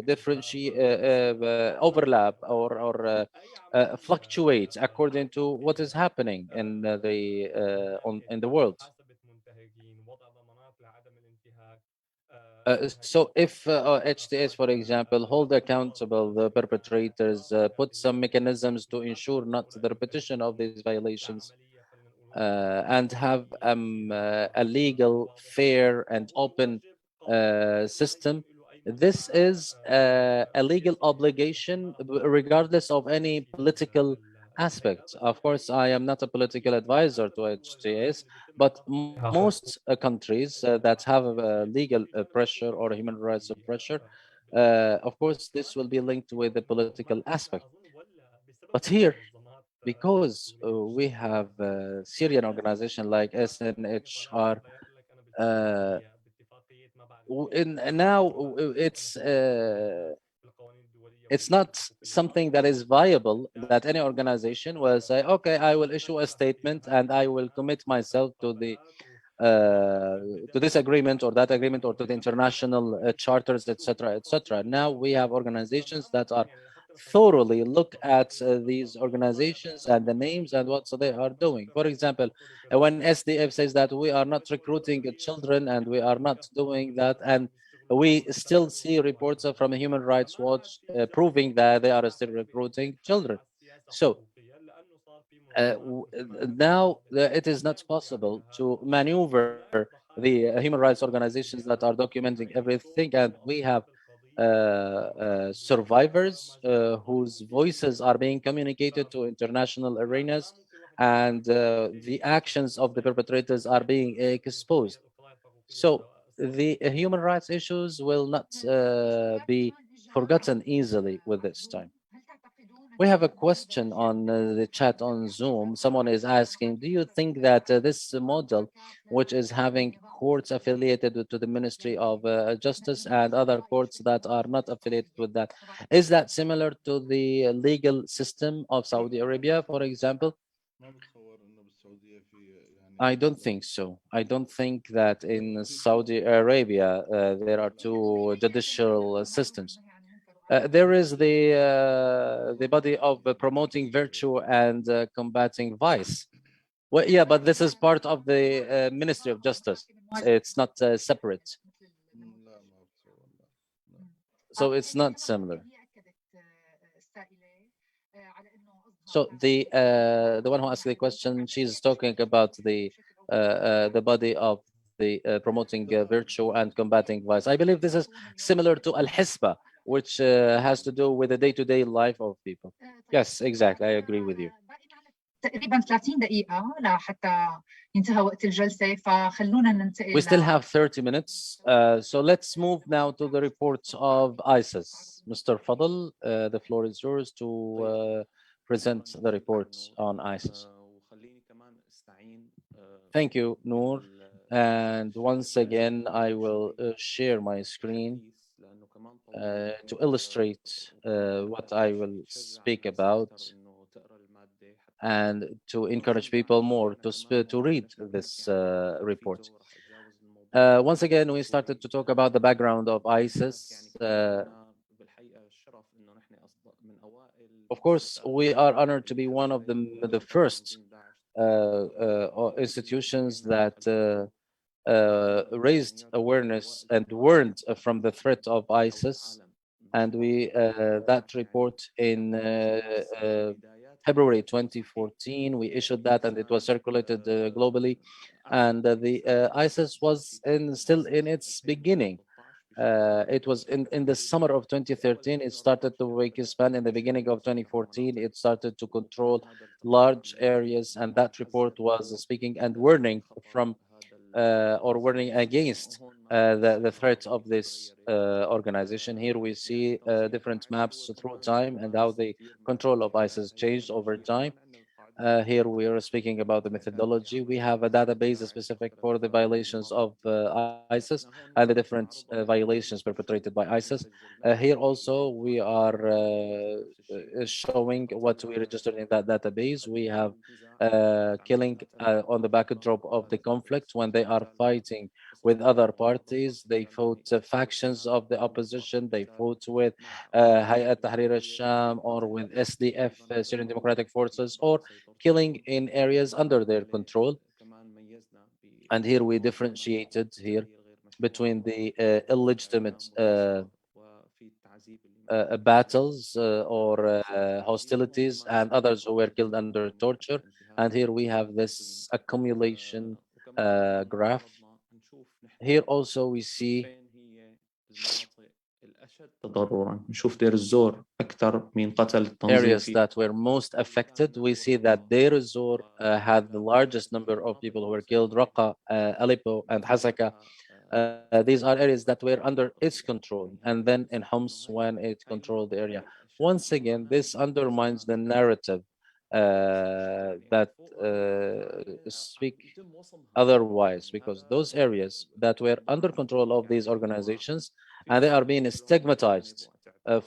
differentiate, overlap, or fluctuate according to what is happening in in the world. So if HTS, for example, hold accountable the perpetrators, put some mechanisms to ensure not the repetition of these violations, and have a legal, fair, and open system, this is a legal obligation regardless of any political aspect. Of course, I am not a political advisor to HTS, but most countries that have legal pressure or human rights pressure, of course, this will be linked with the political aspect. But here, because we have a Syrian organization like SNHR, uh, now it's not something that is viable that any organization will say, okay, I will issue a statement and I will commit myself to this agreement or that agreement or to the international charters, etc., etc. Now we have organizations that are thoroughly look at these organizations and the names and what they are doing. For example, when SDF says that we are not recruiting children and we are not doing that, and we still see reports from Human Rights Watch proving that they are still recruiting children. So now it is not possible to maneuver the human rights organizations that are documenting everything, and we have survivors whose voices are being communicated to international arenas, and the actions of the perpetrators are being exposed. So the human rights issues will not be forgotten easily with this time. We have a question on the chat on Zoom. Someone is asking, do you think that this model, which is having courts affiliated to the Ministry of Justice and other courts that are not affiliated with that, is that similar to the legal system of Saudi Arabia, for example? I don't think so. I don't think that in Saudi Arabia there are two judicial systems. There is the body of promoting virtue and combating vice. Well, yeah, but this is part of the Ministry of Justice. It's not separate, so it's not similar. So the one who asked the question, she's talking about the body of the promoting virtue and combating vice. I believe this is similar to Al-Hisba, which has to do with the day-to-day life of people. Yes, exactly. I agree with you. تقريبا 30 دقيقة لحتى ينتهى وقت الجلسة، فخلونا ننتقل. We still have 30 minutes, so let's move now to the reports of ISIS. Mr. Fadel, the floor is yours to present the reports on ISIS. Thank you, Noor. And once again, I will share my screen to illustrate what I will speak about and to encourage people more to read this report. Once again, we started to talk about the background of ISIS. Of course, we are honored to be one of the first institutions that raised awareness and warned from the threat of ISIS. And we that report in February 2014, we issued that, and it was circulated globally. And the ISIS was still in its beginning. It was in the summer of 2013. It started to expand. In the beginning of 2014, it started to control large areas, and that report was speaking and warning from or warning against the threat of this organization. Here we see different maps through time and how the control of ISIS changed over time. Here we are speaking about the methodology. We have a database specific for the violations of ISIS and the different violations perpetrated by ISIS. Here also we are showing what we registered in that database. We have killing on the backdrop of the conflict when they are fighting with other parties. They fought factions of the opposition. They fought with Tahrir al Sham or with SDF, Syrian Democratic Forces, or killing in areas under their control. And here we differentiated here between the illegitimate battles or hostilities and others who were killed under torture. And here we have this accumulation graph. Here also we see تضررا. نشوف دير الزور أكثر من قتل التنظيم areas that were most affected. We see that Deir ez-Zor had the largest number of people who were killed. Raqqa, Aleppo, and Hasaka. These are areas that were under its control. And then in Homs, when it controlled the area. Once again, this undermines the narrative that speak otherwise, because those areas that were under control of these organizations, and they are being stigmatized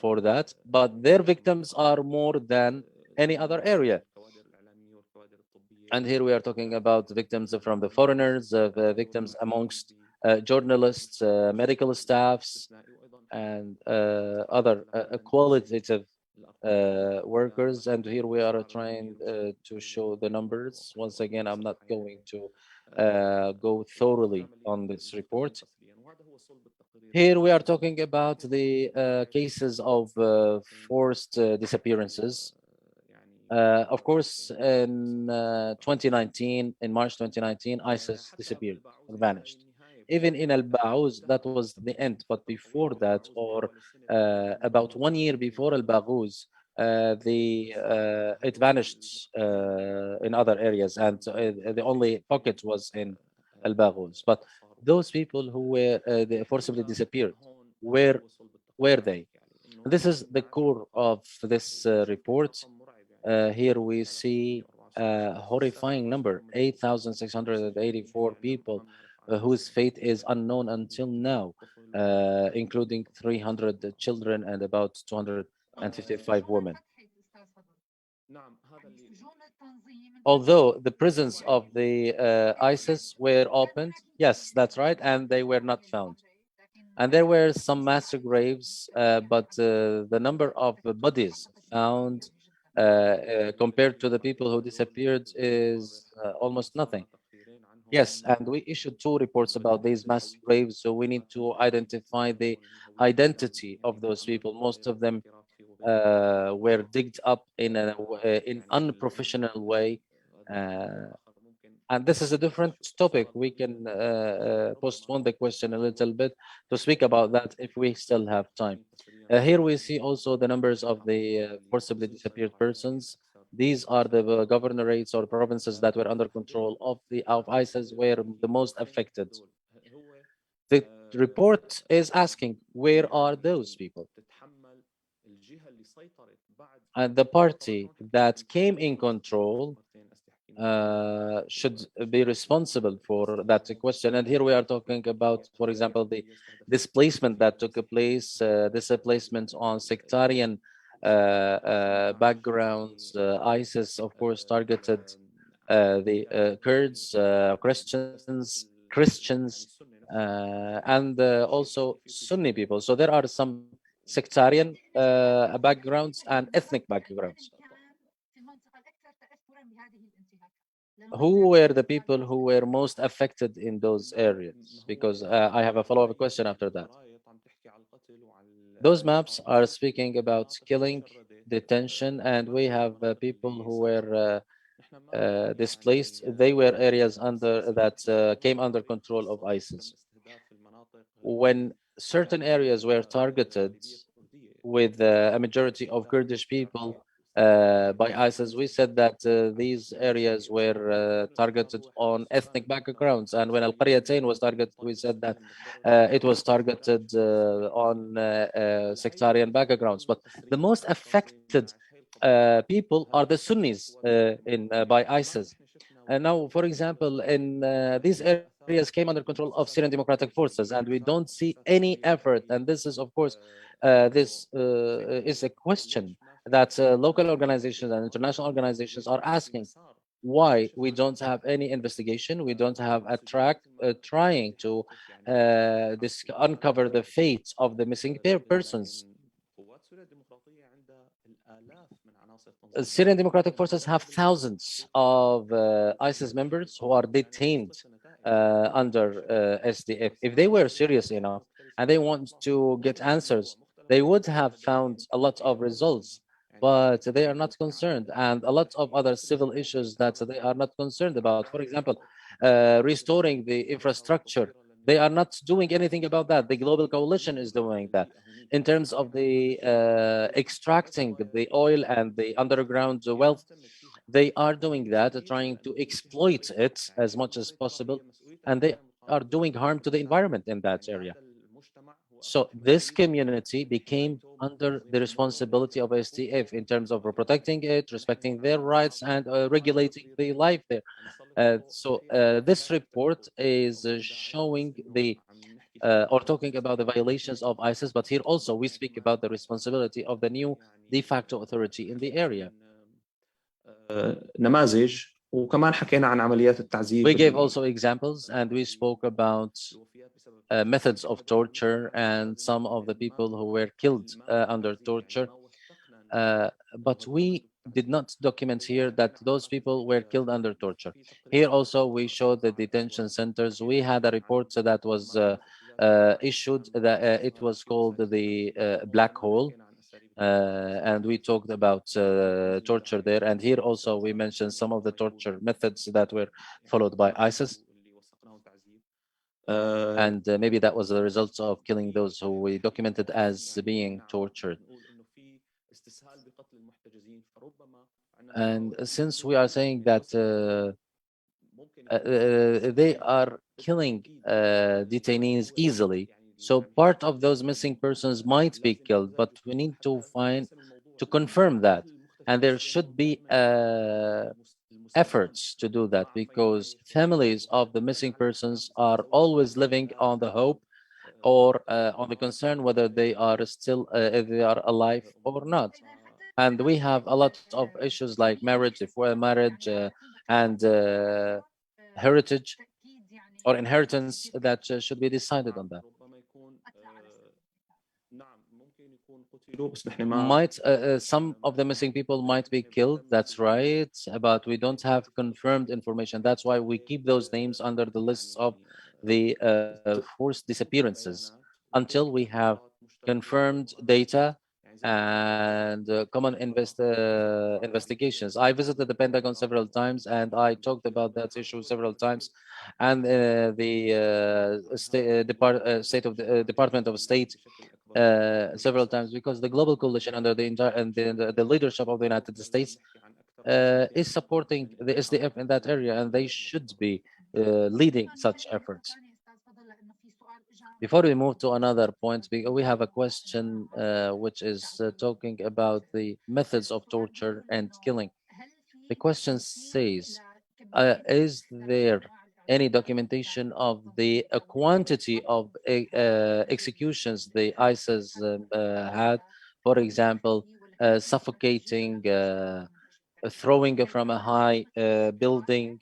for that, but their victims are more than any other area. And here we are talking about victims from the foreigners, victims amongst journalists, medical staffs, and other qualitative workers. And here we are trying to show the numbers. Once again, I'm not going to go thoroughly on this report. Here we are talking about the cases of forced disappearances. Of course, in 2019, in March 2019, ISIS disappeared, vanished. Even in Al-Ba'uz, that was the end. But before that, or about 1 year before Al-Ba'uz, it vanished in other areas, and the only pocket was in Al-Ba'uz. But those people who were forcibly disappeared, where were they? This is the core of this report. Here we see a horrifying number, 8,684 people whose fate is unknown until now, including 300 children and about 255 women. Although the prisons of the ISIS were opened, yes, that's right, and they were not found. And there were some mass graves, but the number of bodies found compared to the people who disappeared is almost nothing. Yes, and we issued 2 reports about these mass graves, so we need to identify the identity of those people. Most of them were digged up in an unprofessional way. And this is a different topic. We can postpone the question a little bit to speak about that if we still have time. Here we see also the numbers of the forcibly disappeared persons. These are the governorates or provinces that were under control of ISIS, were the most affected. The report is asking, where are those people? And the party that came in control should be responsible for that question. And here we are talking about, for example, the displacement that took place, displacement on sectarian backgrounds. ISIS, of course, targeted the Kurds, Christians, and also Sunni people. So there are some sectarian backgrounds and ethnic backgrounds. Who were the people who were most affected in those areas? Because I have a follow-up question after that. Those maps are speaking about killing, detention, and we have people who were displaced. They were areas that came under control of ISIS. When certain areas were targeted with a majority of Kurdish people by ISIS, we said that these areas were targeted on ethnic backgrounds. And when Al-Qaryatain was targeted, we said that it was targeted on sectarian backgrounds. But the most affected people are the Sunnis by ISIS. And now, for example, in these areas came under control of Syrian Democratic Forces, and we don't see any effort. And this is, of course, this is a question that local organizations and international organizations are asking. Why we don't have any investigation? We don't have a track trying to uncover the fate of the missing persons. Syrian Democratic Forces have thousands of ISIS members who are detained under SDF. If they were serious enough and they want to get answers, they would have found a lot of results, but they are not concerned, and a lot of other civil issues that they are not concerned about. For example, restoring the infrastructure, they are not doing anything about that. The global coalition is doing that. In terms of the extracting the oil and the underground wealth, they are doing that, trying to exploit it as much as possible, and they are doing harm to the environment in that area. So this community became under the responsibility of STF in terms of protecting it, respecting their rights, and regulating the life there. So this report is showing the or talking about the violations of ISIS, but here also we speak about the responsibility of the new de facto authority in the area. نماذج وكمان حكينا عن عمليات التعذيب. We gave also examples, and we spoke about methods of torture and some of the people who were killed under torture. But we did not document here that those people were killed under torture. Here also we showed the detention centers. We had a report that was issued that it was called the Black Hole. And we talked about torture there. And here also we mentioned some of the torture methods that were followed by ISIS. And maybe that was the result of killing those who we documented as being tortured. And since we are saying that they are killing detainees easily, so part of those missing persons might be killed, but we need to confirm that. And there should be efforts to do that, because families of the missing persons are always living on the hope or on the concern whether they are still if they are alive or not. And we have a lot of issues like marriage, if we're marriage, and heritage or inheritance that should be decided on that. Might some of the missing people might be killed, that's right, but we don't have confirmed information. That's why we keep those names under the lists of the forced disappearances until we have confirmed data and common investigations. I visited the Pentagon several times, and I talked about that issue several times, and the Department of State several times, because the global coalition under the entire and the leadership of the United States is supporting the SDF in that area, and they should be leading such efforts. Before we move to another point, we have a question which is talking about the methods of torture and killing. The question says, is there any documentation of the quantity of executions the ISIS had? For example, suffocating, throwing from a high building,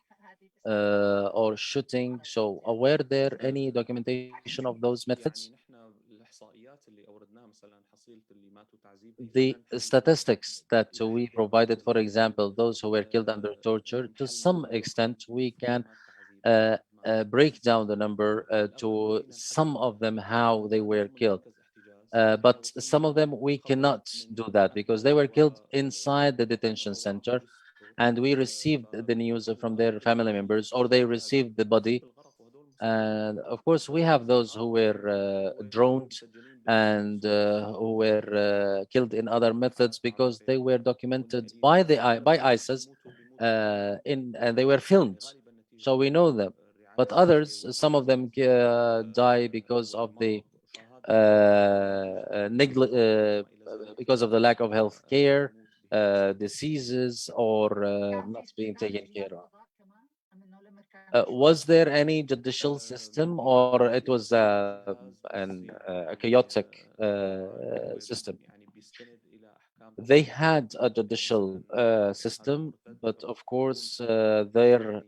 or shooting. So were there any documentation of those methods? The statistics that we provided, for example, those who were killed under torture, to some extent we can break down the number to some of them how they were killed. But some of them we cannot do that because they were killed inside the detention center, and we received the news from their family members, or they received the body. And of course, we have those who were drowned and who were killed in other methods because they were documented by ISIS and they were filmed, so we know them. But others, some of them die because of the because of the lack of health care, diseases, or not being taken care of. Was there any judicial system, or it was a chaotic system? They had a judicial system, but of course their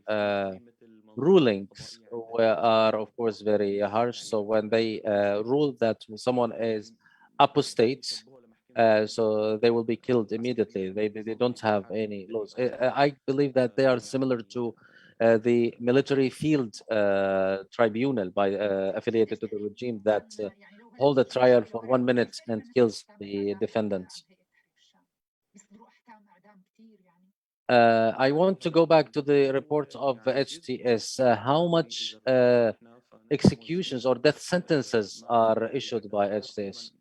rulings are of course very harsh. So when they rule that someone is apostate, so they will be killed immediately. They don't have any laws. I believe that they are similar to the military field tribunal by affiliated to the regime that hold a trial for 1 minute and kills the defendants. I want to go back to the report of HTS. How much executions or death sentences are issued by HTS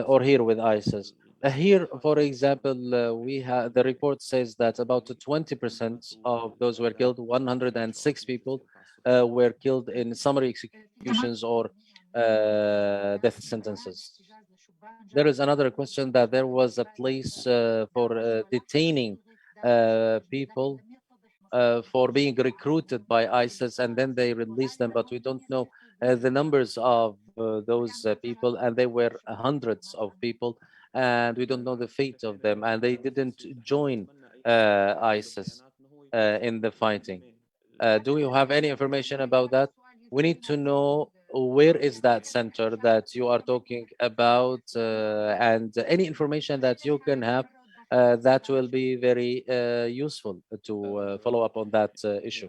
or here with ISIS? Here, for example, we have the report says that about 20% of those who were killed, 106 people were killed in summary executions or death sentences. There is another question that there was a place for detaining people for being recruited by ISIS, and then they released them, but we don't know the numbers of those people, and they were hundreds of people, and we don't know the fate of them, and they didn't join ISIS in the fighting. Do you have any information about that? We need to know where is that center that you are talking about, and any information that you can have that will be very useful to follow up on that issue.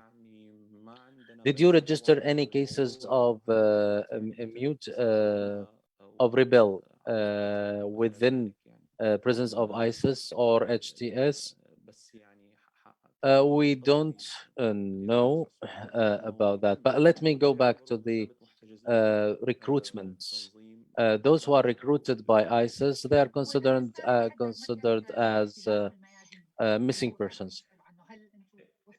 Did you register any cases of mute of rebel within prisons of ISIS or HTS? We don't know about that, but let me go back to the recruitments. Those who are recruited by ISIS, they are considered as missing persons.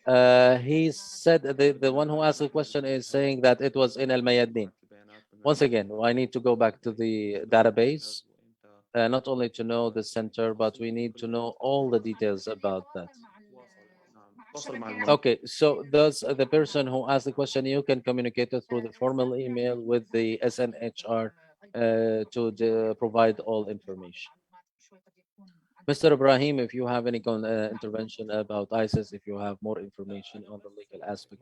He said the one who asked the question is saying that it was in Al Mayadin. Once again, I need to go back to the database, not only to know the center, but we need to know all the details about that. Okay, so does the person who asked the question, you can communicate it through the formal email with the SNHR to provide all information. Mr. Ibrahim, if you have any intervention about ISIS, if you have more information on the legal aspect.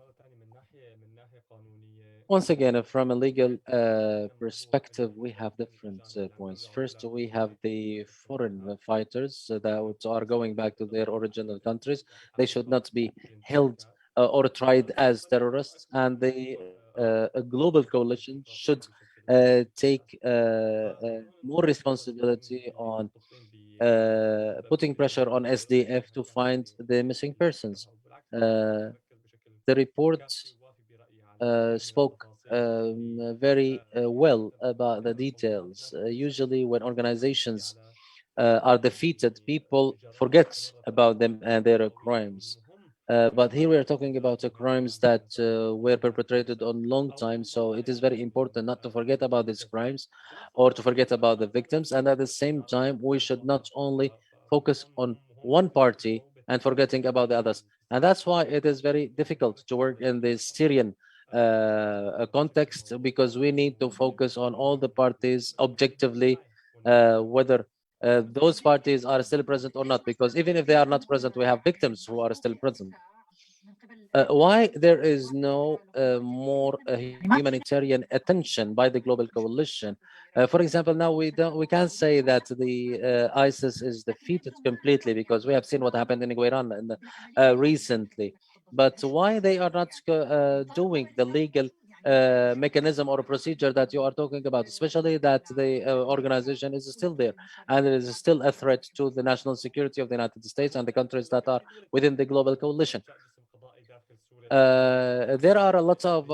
Once again, from a legal perspective, we have different points. First, we have the foreign fighters that are going back to their original countries. They should not be held or tried as terrorists, and the global coalition should take more responsibility on putting pressure on SDF to find the missing persons. The report spoke very well about the details. Usually when organizations are defeated, people forget about them and their crimes. But here we are talking about crimes that were perpetrated on long time. So it is very important not to forget about these crimes or to forget about the victims. And at the same time, we should not only focus on one party and forgetting about the others. And that's why it is very difficult to work in the Syrian context, because we need to focus on all the parties objectively, whether those parties are still present or not, because even if they are not present, we have victims who are still present. Why there is no more humanitarian attention by the global coalition? For example, now we can't say that the ISIS is defeated completely, because we have seen what happened in Guernica recently. But why they are not doing the legal mechanism or procedure that you are talking about, especially that the organization is still there and it is still a threat to the national security of the United States and the countries that are within the global coalition? There are a lot of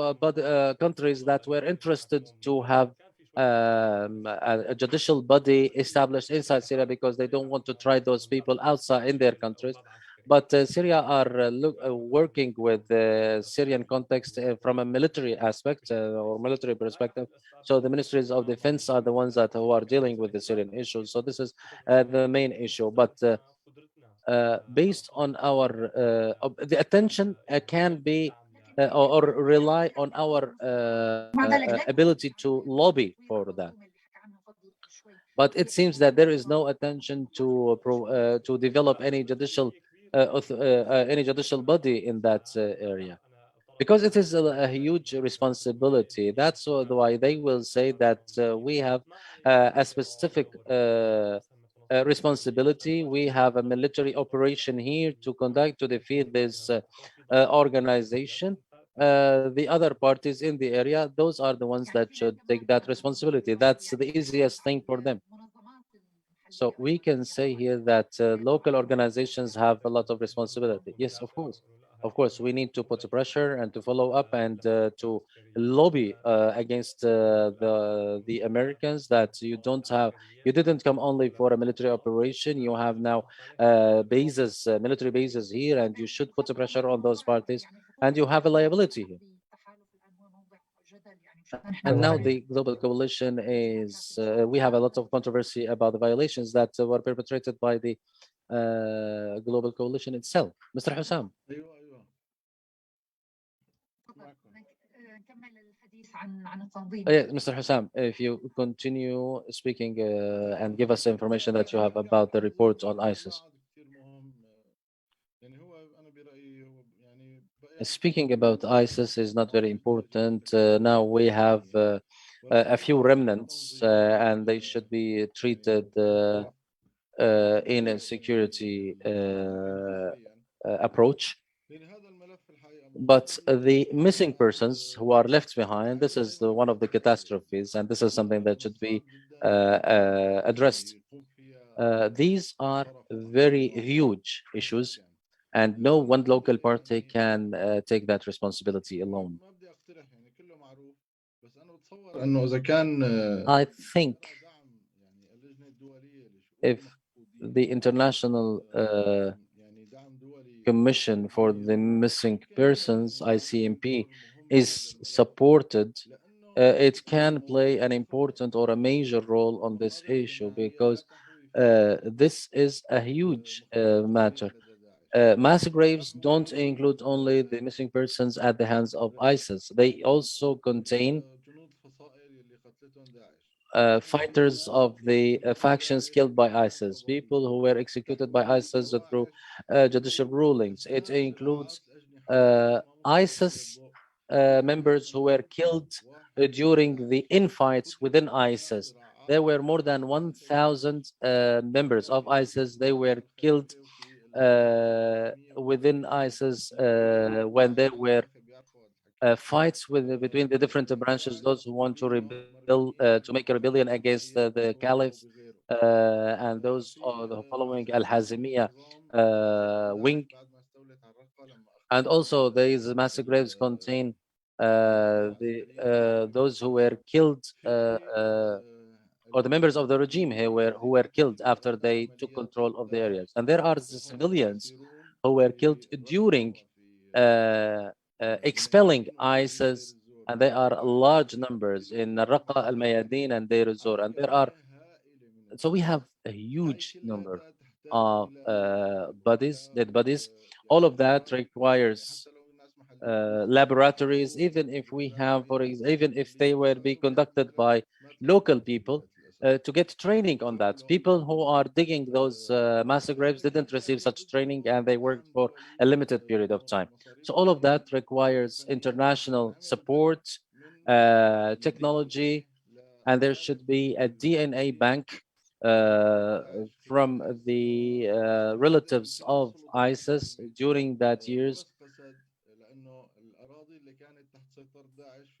countries that were interested to have a judicial body established inside Syria, because they don't want to try those people outside in their countries. But Syria are working with the Syrian context from a military aspect or military perspective. So the ministries of defense are the ones that who are dealing with the Syrian issues. So this is the main issue. But based on our the attention can be or rely on our ability to lobby for that. But it seems that there is no attention to develop any judicial body in that area, because it is a huge responsibility. That's why they will say that we have a specific responsibility. We have a military operation here to conduct to defeat this organization. The other parties in the area, those are the ones that should take that responsibility. That's the easiest thing for them. So we can say here that local organizations have a lot of responsibility. Yes, of course. Of course, we need to put pressure and to follow up and to lobby against the Americans that you didn't come only for a military operation. You have now bases, military bases here, and you should put pressure on those parties. And you have a liability here. And now the global coalition is, we have a lot of controversy about the violations that were perpetrated by the global coalition itself. Mr. Hossam. ايوه ايوه نكمل الحديث عن التنظيم. Yeah, Mr. Hossam, if you continue speaking and give us information that you have about the report on ISIS. Speaking about ISIS is not very important. Now we have a few remnants and they should be treated in a security approach. But the missing persons who are left behind, this is one of the catastrophes, and this is something that should be addressed. These are very huge issues, and no one local party can take that responsibility alone. I think if the international Commission for the Missing Persons, ICMP, is supported, it can play an important or a major role on this issue because this is a huge matter. Mass graves don't include only the missing persons at the hands of ISIS. They also contain fighters of the factions killed by ISIS, people who were executed by ISIS through judicial rulings. It includes ISIS members who were killed during the infights within ISIS. There were more than 1,000 members of ISIS. They were killed within ISIS when there were fights between the different branches, those who want to to make a rebellion against the caliph, and those following Al-Hazimiyya wing. And also these mass graves contain those who were killed or the members of the regime who were killed after they took control of the areas. And there are the civilians who were killed during expelling ISIS, and they are large numbers in Raqqa, Al-Mayadin, and Ez-Zour. And so we have a huge number of dead bodies. All of that requires laboratories, even if we have, even if they were be conducted by local people, to get training on that. People who are digging those mass graves didn't receive such training, and they worked for a limited period of time. So all of that requires international support, technology, and there should be a DNA bank from the relatives of ISIS during that years.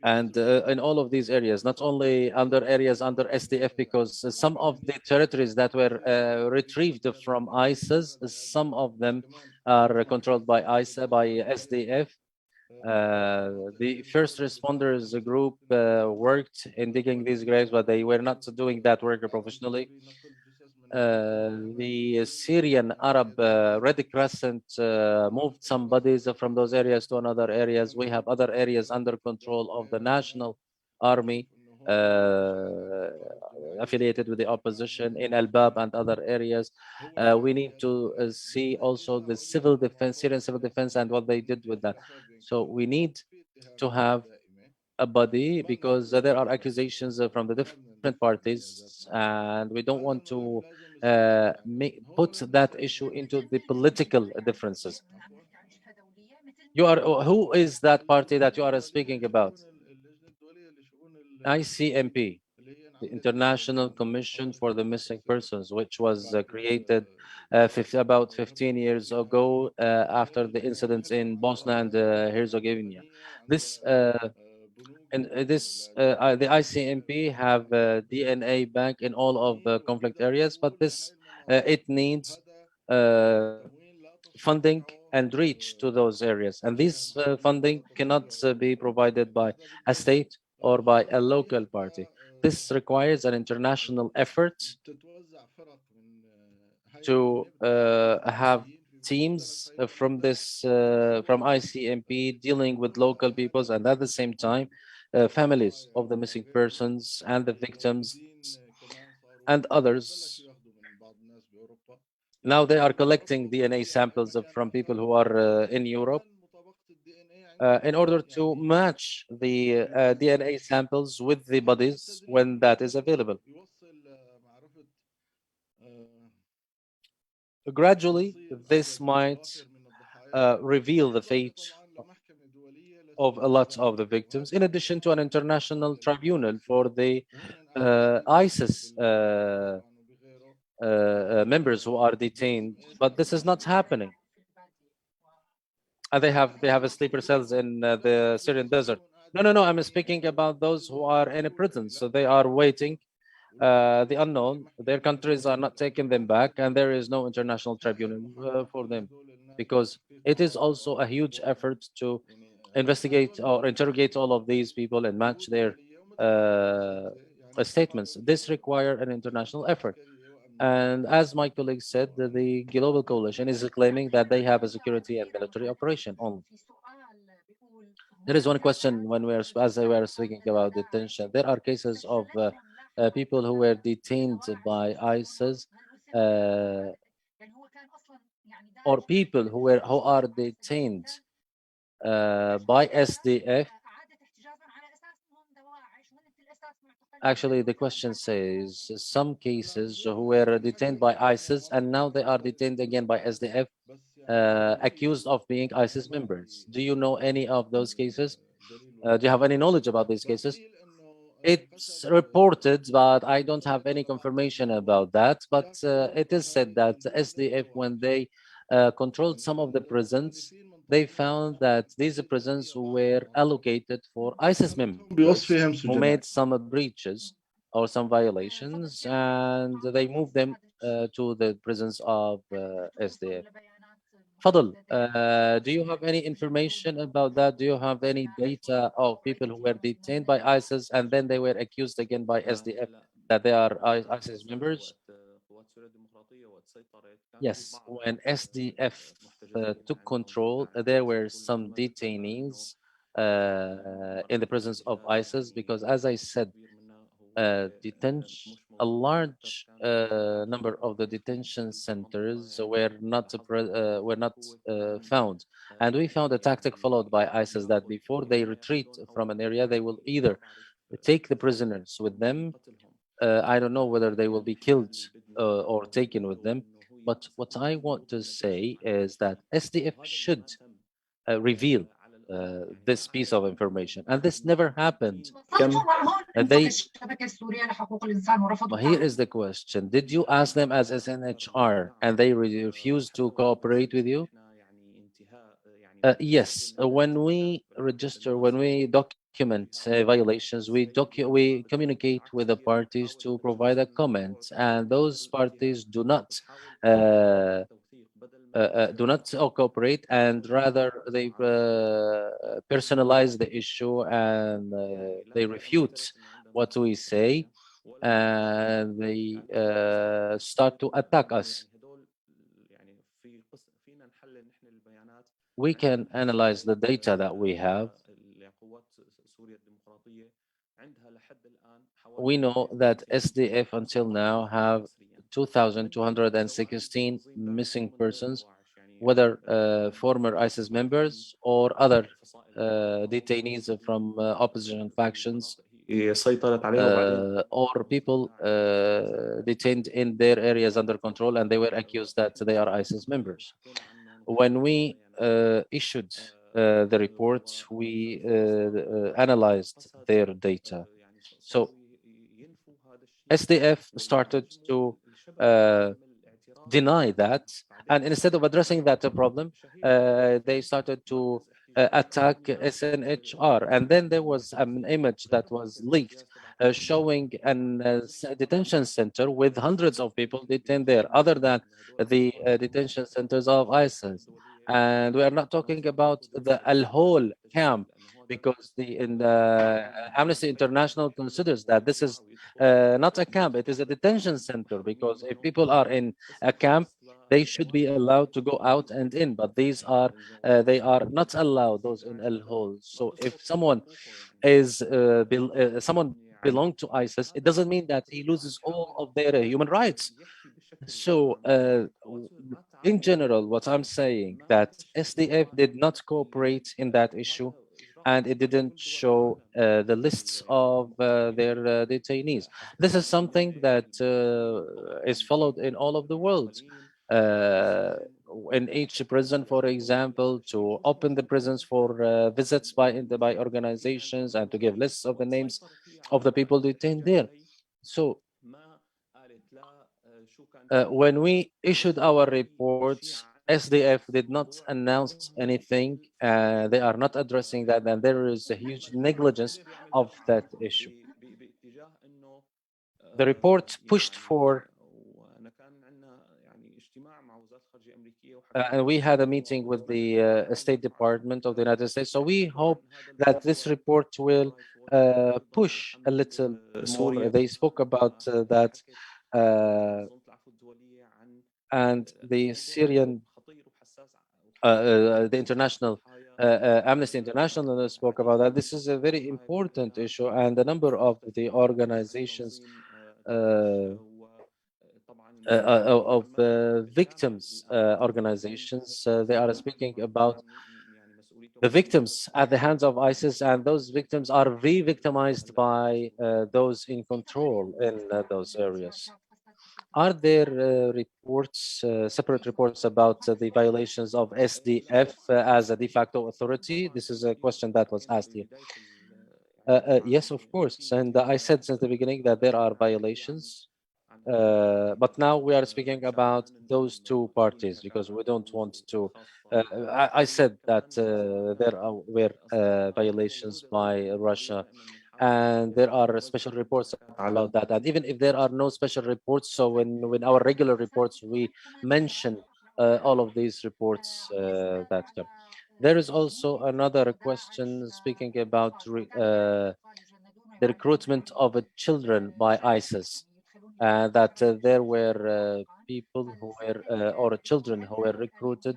And in all of these areas, not only areas under SDF, because some of the territories that were retrieved from ISIS, some of them are controlled by SDF. The first responders group worked in digging these graves, but they were not doing that work professionally. The Syrian Arab Red Crescent moved some bodies from those areas to another areas. We have other areas under control of the national army affiliated with the opposition in Al-Bab and other areas. We need to see also the civil defense, Syrian civil defense, and what they did with that. So we need to have a body because there are accusations from the different parties, and we don't want to put that issue into the political differences. Who is that party that you are speaking about? ICMP. the International Commission for the Missing Persons, which was created about 15 years ago after the incidents in Bosnia and Herzegovina. This the ICMP have a DNA bank in all of the conflict areas, but this it needs funding and reach to those areas. And this funding cannot be provided by a state or by a local party. This requires an international effort to have teams from ICMP dealing with local peoples, and at the same time families of the missing persons and the victims and others. Now they are collecting DNA samples from people who are in Europe in order to match the DNA samples with the bodies when that is available. Gradually, this might reveal the fate of a lot of the victims, in addition to an international tribunal for the ISIS members who are detained. But this is not happening. And they have sleeper cells in the Syrian desert. No, I'm speaking about those who are in a prison. So they are waiting the unknown. Their countries are not taking them back, and there is no international tribunal for them, because it is also a huge effort to investigate or interrogate all of these people and match their statements. This requires an international effort. And as my colleague said, the global coalition is claiming that they have a security and military operation only. There is one question when as we were speaking about detention. There are cases of people who were detained by ISIS or people who are detained by SDF. Actually, the question says some cases who were detained by ISIS and now they are detained again by SDF, accused of being ISIS members. Do you know any of those cases? Do you have any knowledge about these cases? It's reported, but I don't have any confirmation about that. But it is said that SDF, when they controlled some of the prisons, they found that these prisons were allocated for ISIS members who made some breaches or some violations, and they moved them to the prisons of SDF. Fadel, do you have any information about that? Do you have any data of people who were detained by ISIS and then they were accused again by SDF that they are ISIS members? Yes, when SDF took control, there were some detainees in the presence of ISIS because, as I said, a large number of the detention centers were not found, and we found a tactic followed by ISIS that before they retreat from an area, they will either take the prisoners with them. I don't know whether they will be killed or taken with them, but what I want to say is that SDF should reveal this piece of information, and this never happened. And here is the question: did you ask them as SNHR and they refused to cooperate with you? Yes, when we document violations, we communicate with the parties to provide a comment, and those parties do not cooperate, and rather they personalize the issue and they refute what we say, and they start to attack us. We can analyze the data that we have. We know that SDF until now have 2,216 missing persons, whether former ISIS members or other detainees from opposition factions or people detained in their areas under control, and they were accused that they are ISIS members. When we issued the report, we analyzed their data. So SDF started to deny that, and instead of addressing that problem, they started to attack SNHR. And then there was an image that was leaked showing a detention center with hundreds of people detained there, other than the detention centers of ISIS. And we are not talking about the Al-Hol camp, because the Amnesty International considers that this is not a camp, it is a detention center, because if people are in a camp, they should be allowed to go out and in, but these are they are not allowed, those in Al-Hol. So if someone is someone belong to ISIS, it doesn't mean that he loses all of their human rights. So in general, what I'm saying, that SDF did not cooperate in that issue, and it didn't show the lists of their detainees. This is something that is followed in all of the world. In each prison, for example, to open the prisons for visits by organizations and to give lists of the names of the people detained there. So when we issued our reports, SDF did not announce anything. They are not addressing that, and there is a huge negligence of that issue. The report pushed for, and we had a meeting with the State Department of the United States. So we hope that this report will push a little more. They spoke about that. And the Syrian, the international, Amnesty International spoke about that. This is a very important issue, and a number of the organizations of victims organizations, they are speaking about the victims at the hands of ISIS, and those victims are re-victimized by those in control in those areas. Are there reports, separate reports about the violations of SDF as a de facto authority? This is a question that was asked here. Yes, of course. And I said since the beginning that there are violations. But now we are speaking about those two parties, because we don't want to. I said that there were violations by Russia, and there are special reports about that. And even if there are no special reports, so when our regular reports, we mention all of these reports that come. There is also another question speaking about the recruitment of children by ISIS. That there were people who were, or children who were recruited.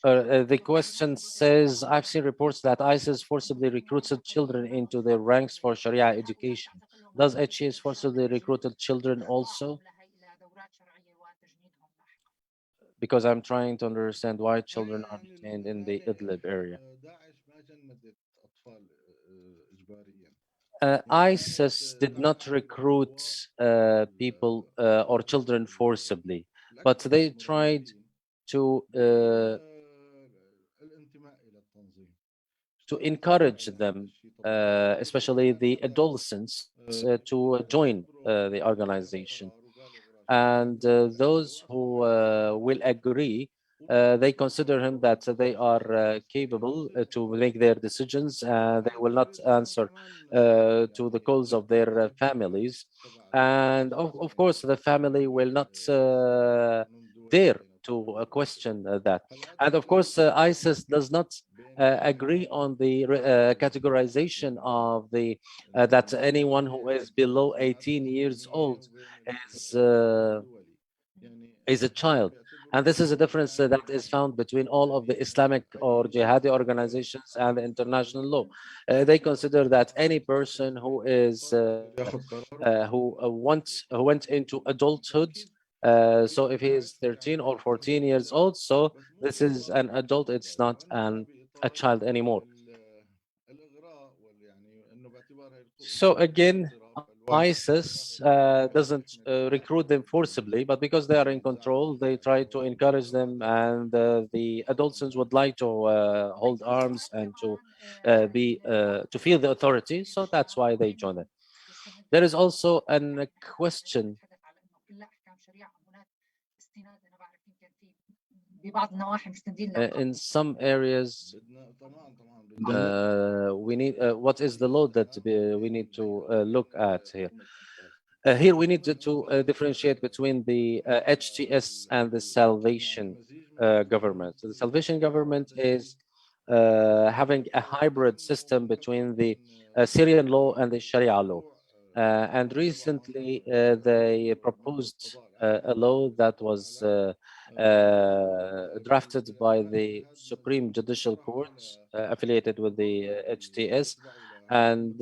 The question says, I've seen reports that ISIS forcibly recruited children into their ranks for Sharia education. Does HES forcibly recruited children also? Because I'm trying to understand why children are detained in the Idlib area. ISIS did not recruit people or children forcibly, but they tried to encourage them, especially the adolescents, to join the organization. And those who will agree, they consider him that they are capable to make their decisions. They will not answer to the calls of their families. And of course, the family will not dare to question that. And of course, ISIS does not agree on the categorization of the that anyone who is below 18 years old is a child. And this is a difference that is found between all of the Islamic or jihadi organizations and the international law. They consider that any person who is who went into adulthood, so if he is 13 or 14 years old, so this is an adult, it's not a child anymore. So again, ISIS doesn't recruit them forcibly, but because they are in control, they try to encourage them, and the adolescents would like to hold arms and to feel the authority, so that's why they join it. There is also a question in some areas. We need what is the law that we need to look at here. Here we need to differentiate between the HTS and the Salvation government. So the Salvation government is having a hybrid system between the Syrian law and the Sharia law. And recently they proposed a law that was drafted by the Supreme Judicial Court affiliated with the HTS, and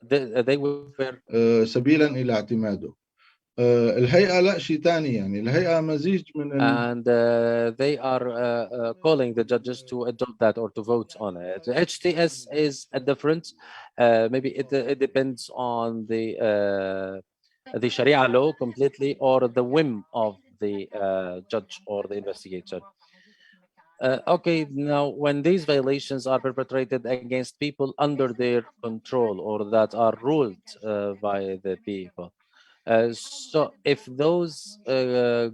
they were سبيلا إلى اعتماده. الهيئة لا شيء ثاني، يعني الهيئة مزيج من and they are calling the judges to adopt that or to vote on it. The HTS is a different, maybe it depends on the Sharia law completely or the whim of the judge or the investigator. Okay, now when these violations are perpetrated against people under their control or that are ruled by the people, so if those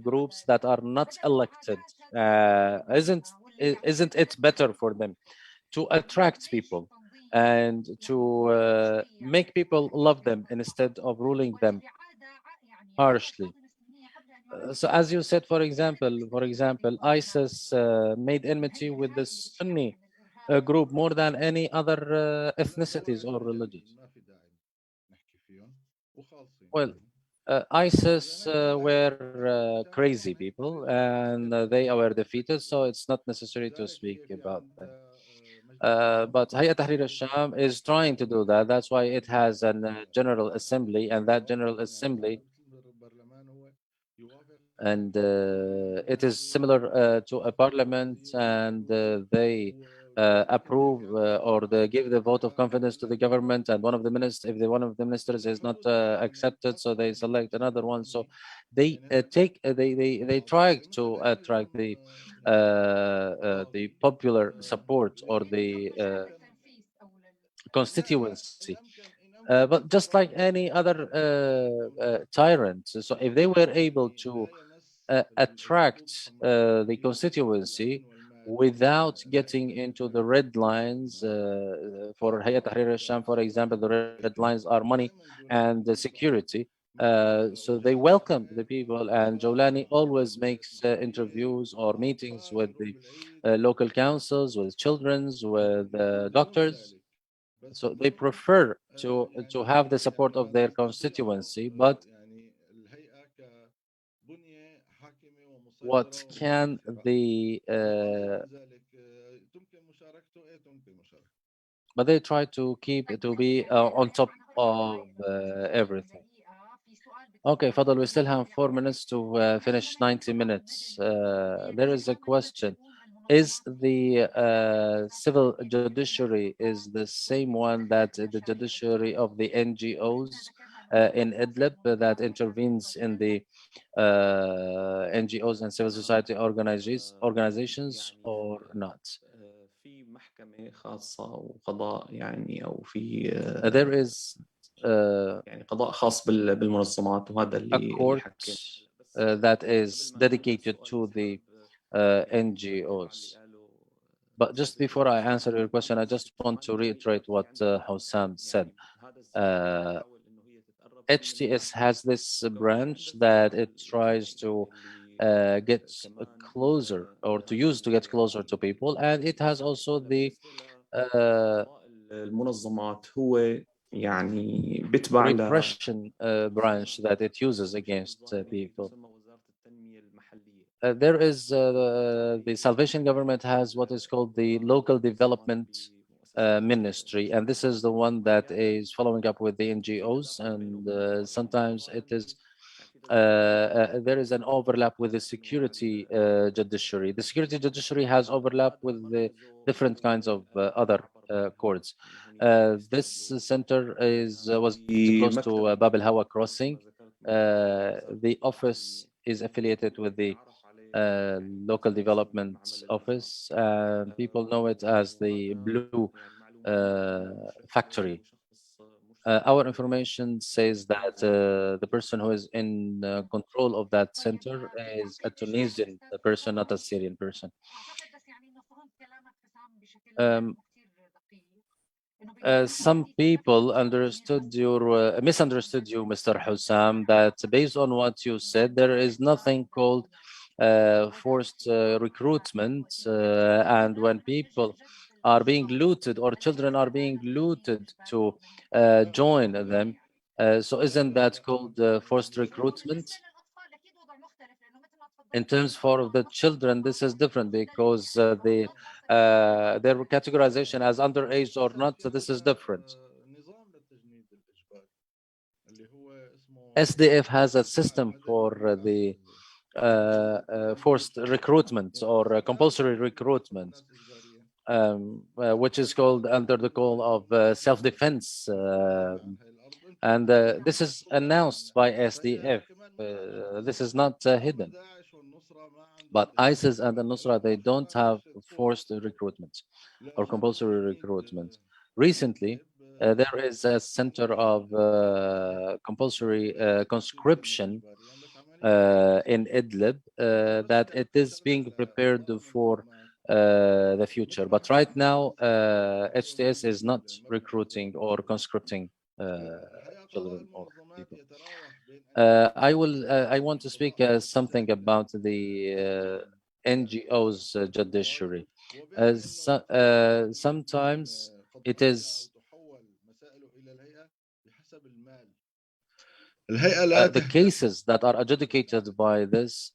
groups that are not elected, isn't it better for them to attract people and to make people love them instead of ruling them harshly? So as you said, for example, ISIS made enmity with the Sunni group more than any other ethnicities or religions. Well, ISIS were crazy people and they were defeated, so it's not necessary to speak about them. But Hayat Tahrir al Sham is trying to do that. That's why it has a General Assembly, and that General Assembly, and it is similar to a parliament, and they approve or they give the vote of confidence to the government, and one of the ministers, if one of the ministers is not accepted, so they select another one. So they they try to attract the popular support or the constituency. But just like any other tyrant, so if they were able to attract the constituency without getting into the red lines, for Hayat Tahrir al Sham, for example, the red lines are money and the security. So they welcome the people, and Jolani always makes interviews or meetings with the local councils, with children's, with doctors. So they prefer to have the support of their constituency, but what can the but they try to keep to be on top of everything. Okay, Fadel, we still have 4 minutes to finish 90 minutes. There is a question. Is the civil judiciary is the same one that the judiciary of the NGOs in Idlib that intervenes in the NGOs and civil society organizations or not? في محكمة خاصة وقضاء يعني أو في There is يعني قضاء خاص بالمنظمات، وهذا a اللي court حكينا. that is dedicated to the NGOs. But just before I answer your question, I just want to reiterate what Hossam said. HTS has this branch that it tries to get closer or to use to get closer to people, and it has also the المنظمات هو يعني بتبع repression branch that it uses against people. There is the Salvation government has what is called the local development ministry, and this is the one that is following up with the NGOs, and sometimes it is there is an overlap with the security judiciary. The security judiciary has overlap with the different kinds of other courts. This center was close to Bab al Hawa crossing. The office is affiliated with the local development office. People know it as the blue factory. Our information says that the person who is in control of that center is a Tunisian person, not a Syrian person. Some people misunderstood you, Mr. Hossam, that based on what you said, there is nothing called forced recruitment, and when people are being looted or children are being looted to join them, so isn't that called forced recruitment? In terms for the children, this is different because their categorization as underage or not, so this is different. SDF has a system for the forced recruitment or compulsory recruitment, which is called under the call of self-defense, and this is announced by SDF. This is not hidden. But ISIS and the Nusra, they don't have forced recruitment or compulsory recruitment. Recently, there is a center of compulsory conscription in Idlib that it is being prepared for the future. But right now, HTS is not recruiting or conscripting children or people. I want to speak something about the NGOs judiciary. Sometimes it is the cases that are adjudicated by this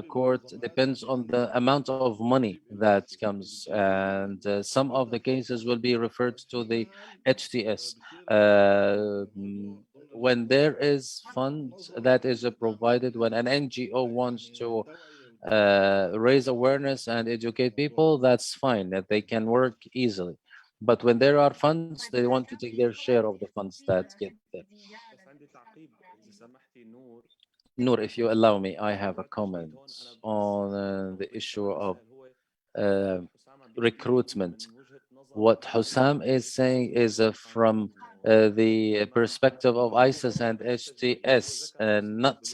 court depends on the amount of money that comes, and some of the cases will be referred to the HTS. When there is funds that is provided, when an NGO wants to raise awareness and educate people, that's fine, that they can work easily. But when there are funds, they want to take their share of the funds that get there. Noor, if you allow me, I have a comment on the issue of recruitment. What Hossam is saying is from the perspective of ISIS and HTS, and not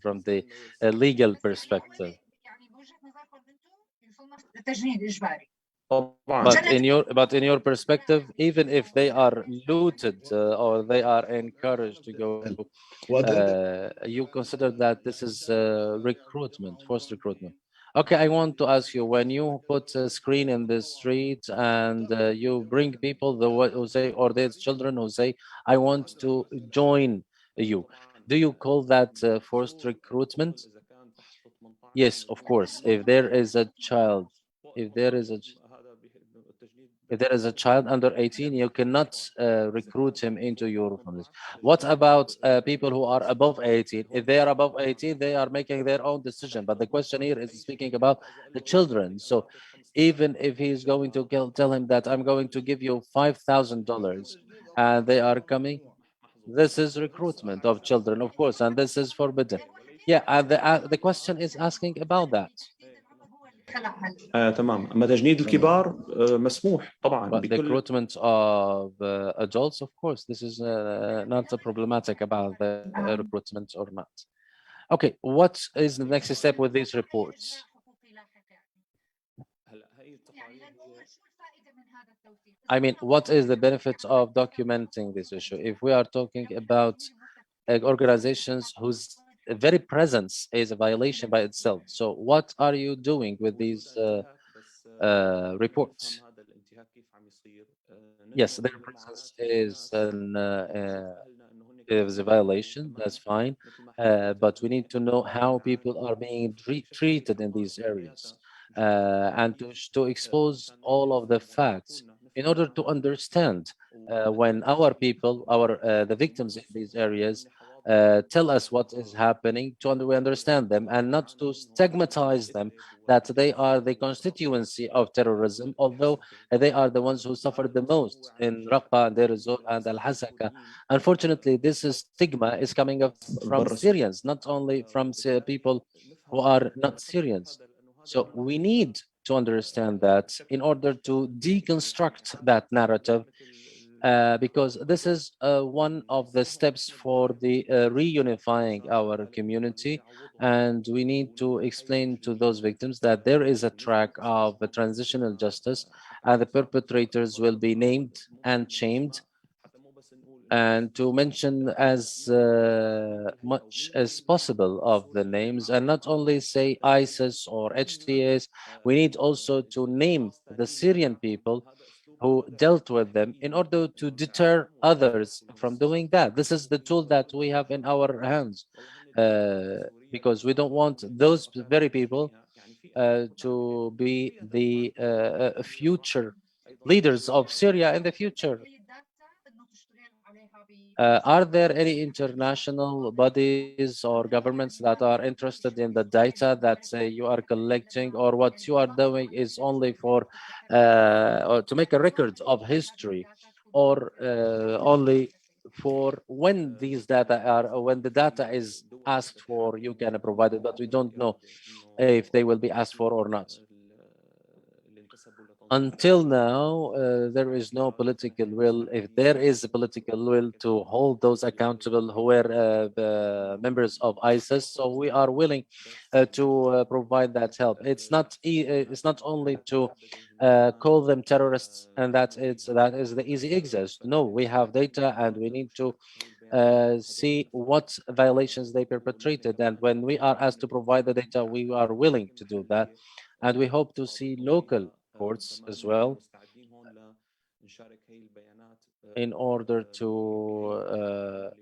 from the legal perspective. But in your perspective, even if they are looted or they are encouraged to go, you consider that this is recruitment, forced recruitment. Okay, I want to ask you, when you put a screen in the street and you bring people who say, or there's children who say, I want to join you, do you call that forced recruitment? Yes, of course. If there is a child, if there is a child under 18, you cannot recruit him into your family. What about people who are above 18? If they are above 18, they are making their own decision. But the question here is speaking about the children. So even if he is going to tell him that I'm going to give you $5,000 and they are coming, this is recruitment of children, of course, and this is forbidden. Yeah, and the question is asking about that. تمام. اما تجنيد الكبار مسموح طبعا. But the recruitment of adults, of course, this is not problematic about the recruitment or not. Okay, what is the next step with these reports? I mean, what is the benefit of documenting this issue? If we are talking about organizations whose very presence is a violation by itself, so what are you doing with these reports? Yes, their presence is a violation, that's fine, but we need to know how people are being treated in these areas, and to expose all of the facts in order to understand when our people, the victims in these areas, tell us what is happening, we understand them, and not to stigmatize them that they are the constituency of terrorism, although they are the ones who suffered the most in Raqqa, Ez-Zour, and Al-Hasaka. Unfortunately, this stigma is coming up from Syrians, not only from people who are not Syrians. So we need to understand that in order to deconstruct that narrative because this is one of the steps for the reunifying our community, and we need to explain to those victims that there is a track of a transitional justice, and the perpetrators will be named and shamed, and to mention as much as possible of the names, and not only say ISIS or HTS. We need also to name the Syrian people who dealt with them in order to deter others from doing that. This is the tool that we have in our hands, because we don't want those very people to be the future leaders of Syria in the future. Are there any international bodies or governments that are interested in the data that you are collecting, or what you are doing is only for or to make a record of history, or only for when these data are, when the data is asked for, you can provide it, but we don't know if they will be asked for or not? Until now, there is no political will. If there is a political will to hold those accountable who were the members of ISIS, so we are willing to provide that help. It's not only to call them terrorists and that is the easy exit. No, we have data and we need to see what violations they perpetrated. And when we are asked to provide the data, we are willing to do that. And we hope to see local courts as well in order to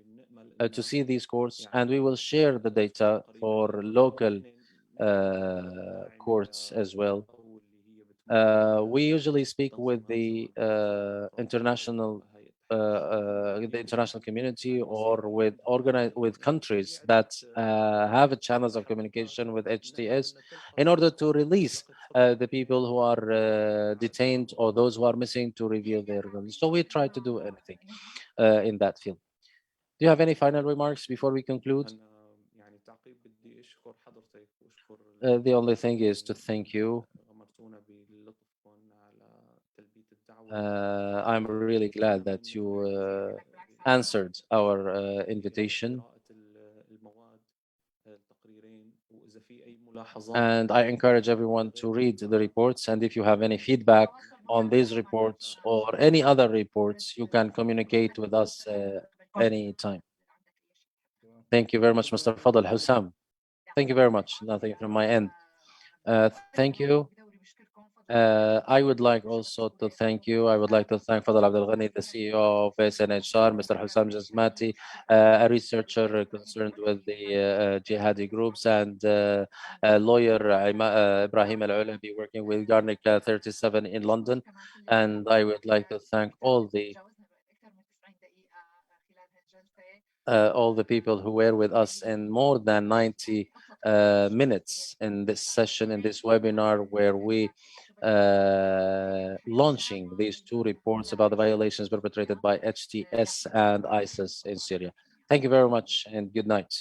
see these courts, and we will share the data for local courts as well. We usually speak with the international community, or with countries that have channels of communication with HTS in order to release the people who are detained or those who are missing, to reveal their names. So we try to do anything in that field. Do you have any final remarks before we conclude? The only thing is to thank you. I'm really glad that you answered our invitation. And I encourage everyone to read the reports. And if you have any feedback on these reports or any other reports, you can communicate with us anytime. Thank you very much, Mr. Fadel. Hossam, thank you very much. Nothing from my end. Thank you. I would like also to thank you. I would like to thank Fadel Abdul Ghany, the CEO of SNHR, Mr. Hossam Jazmati, a researcher concerned with the jihadi groups, and lawyer Ibrahim Olabi, working with Guernica 37 in London. And I would like to thank all the people who were with us in more than 90 minutes in this session, in this webinar, where we launching these two reports about the violations perpetrated by HTS and ISIS in Syria. Thank you very much and good night.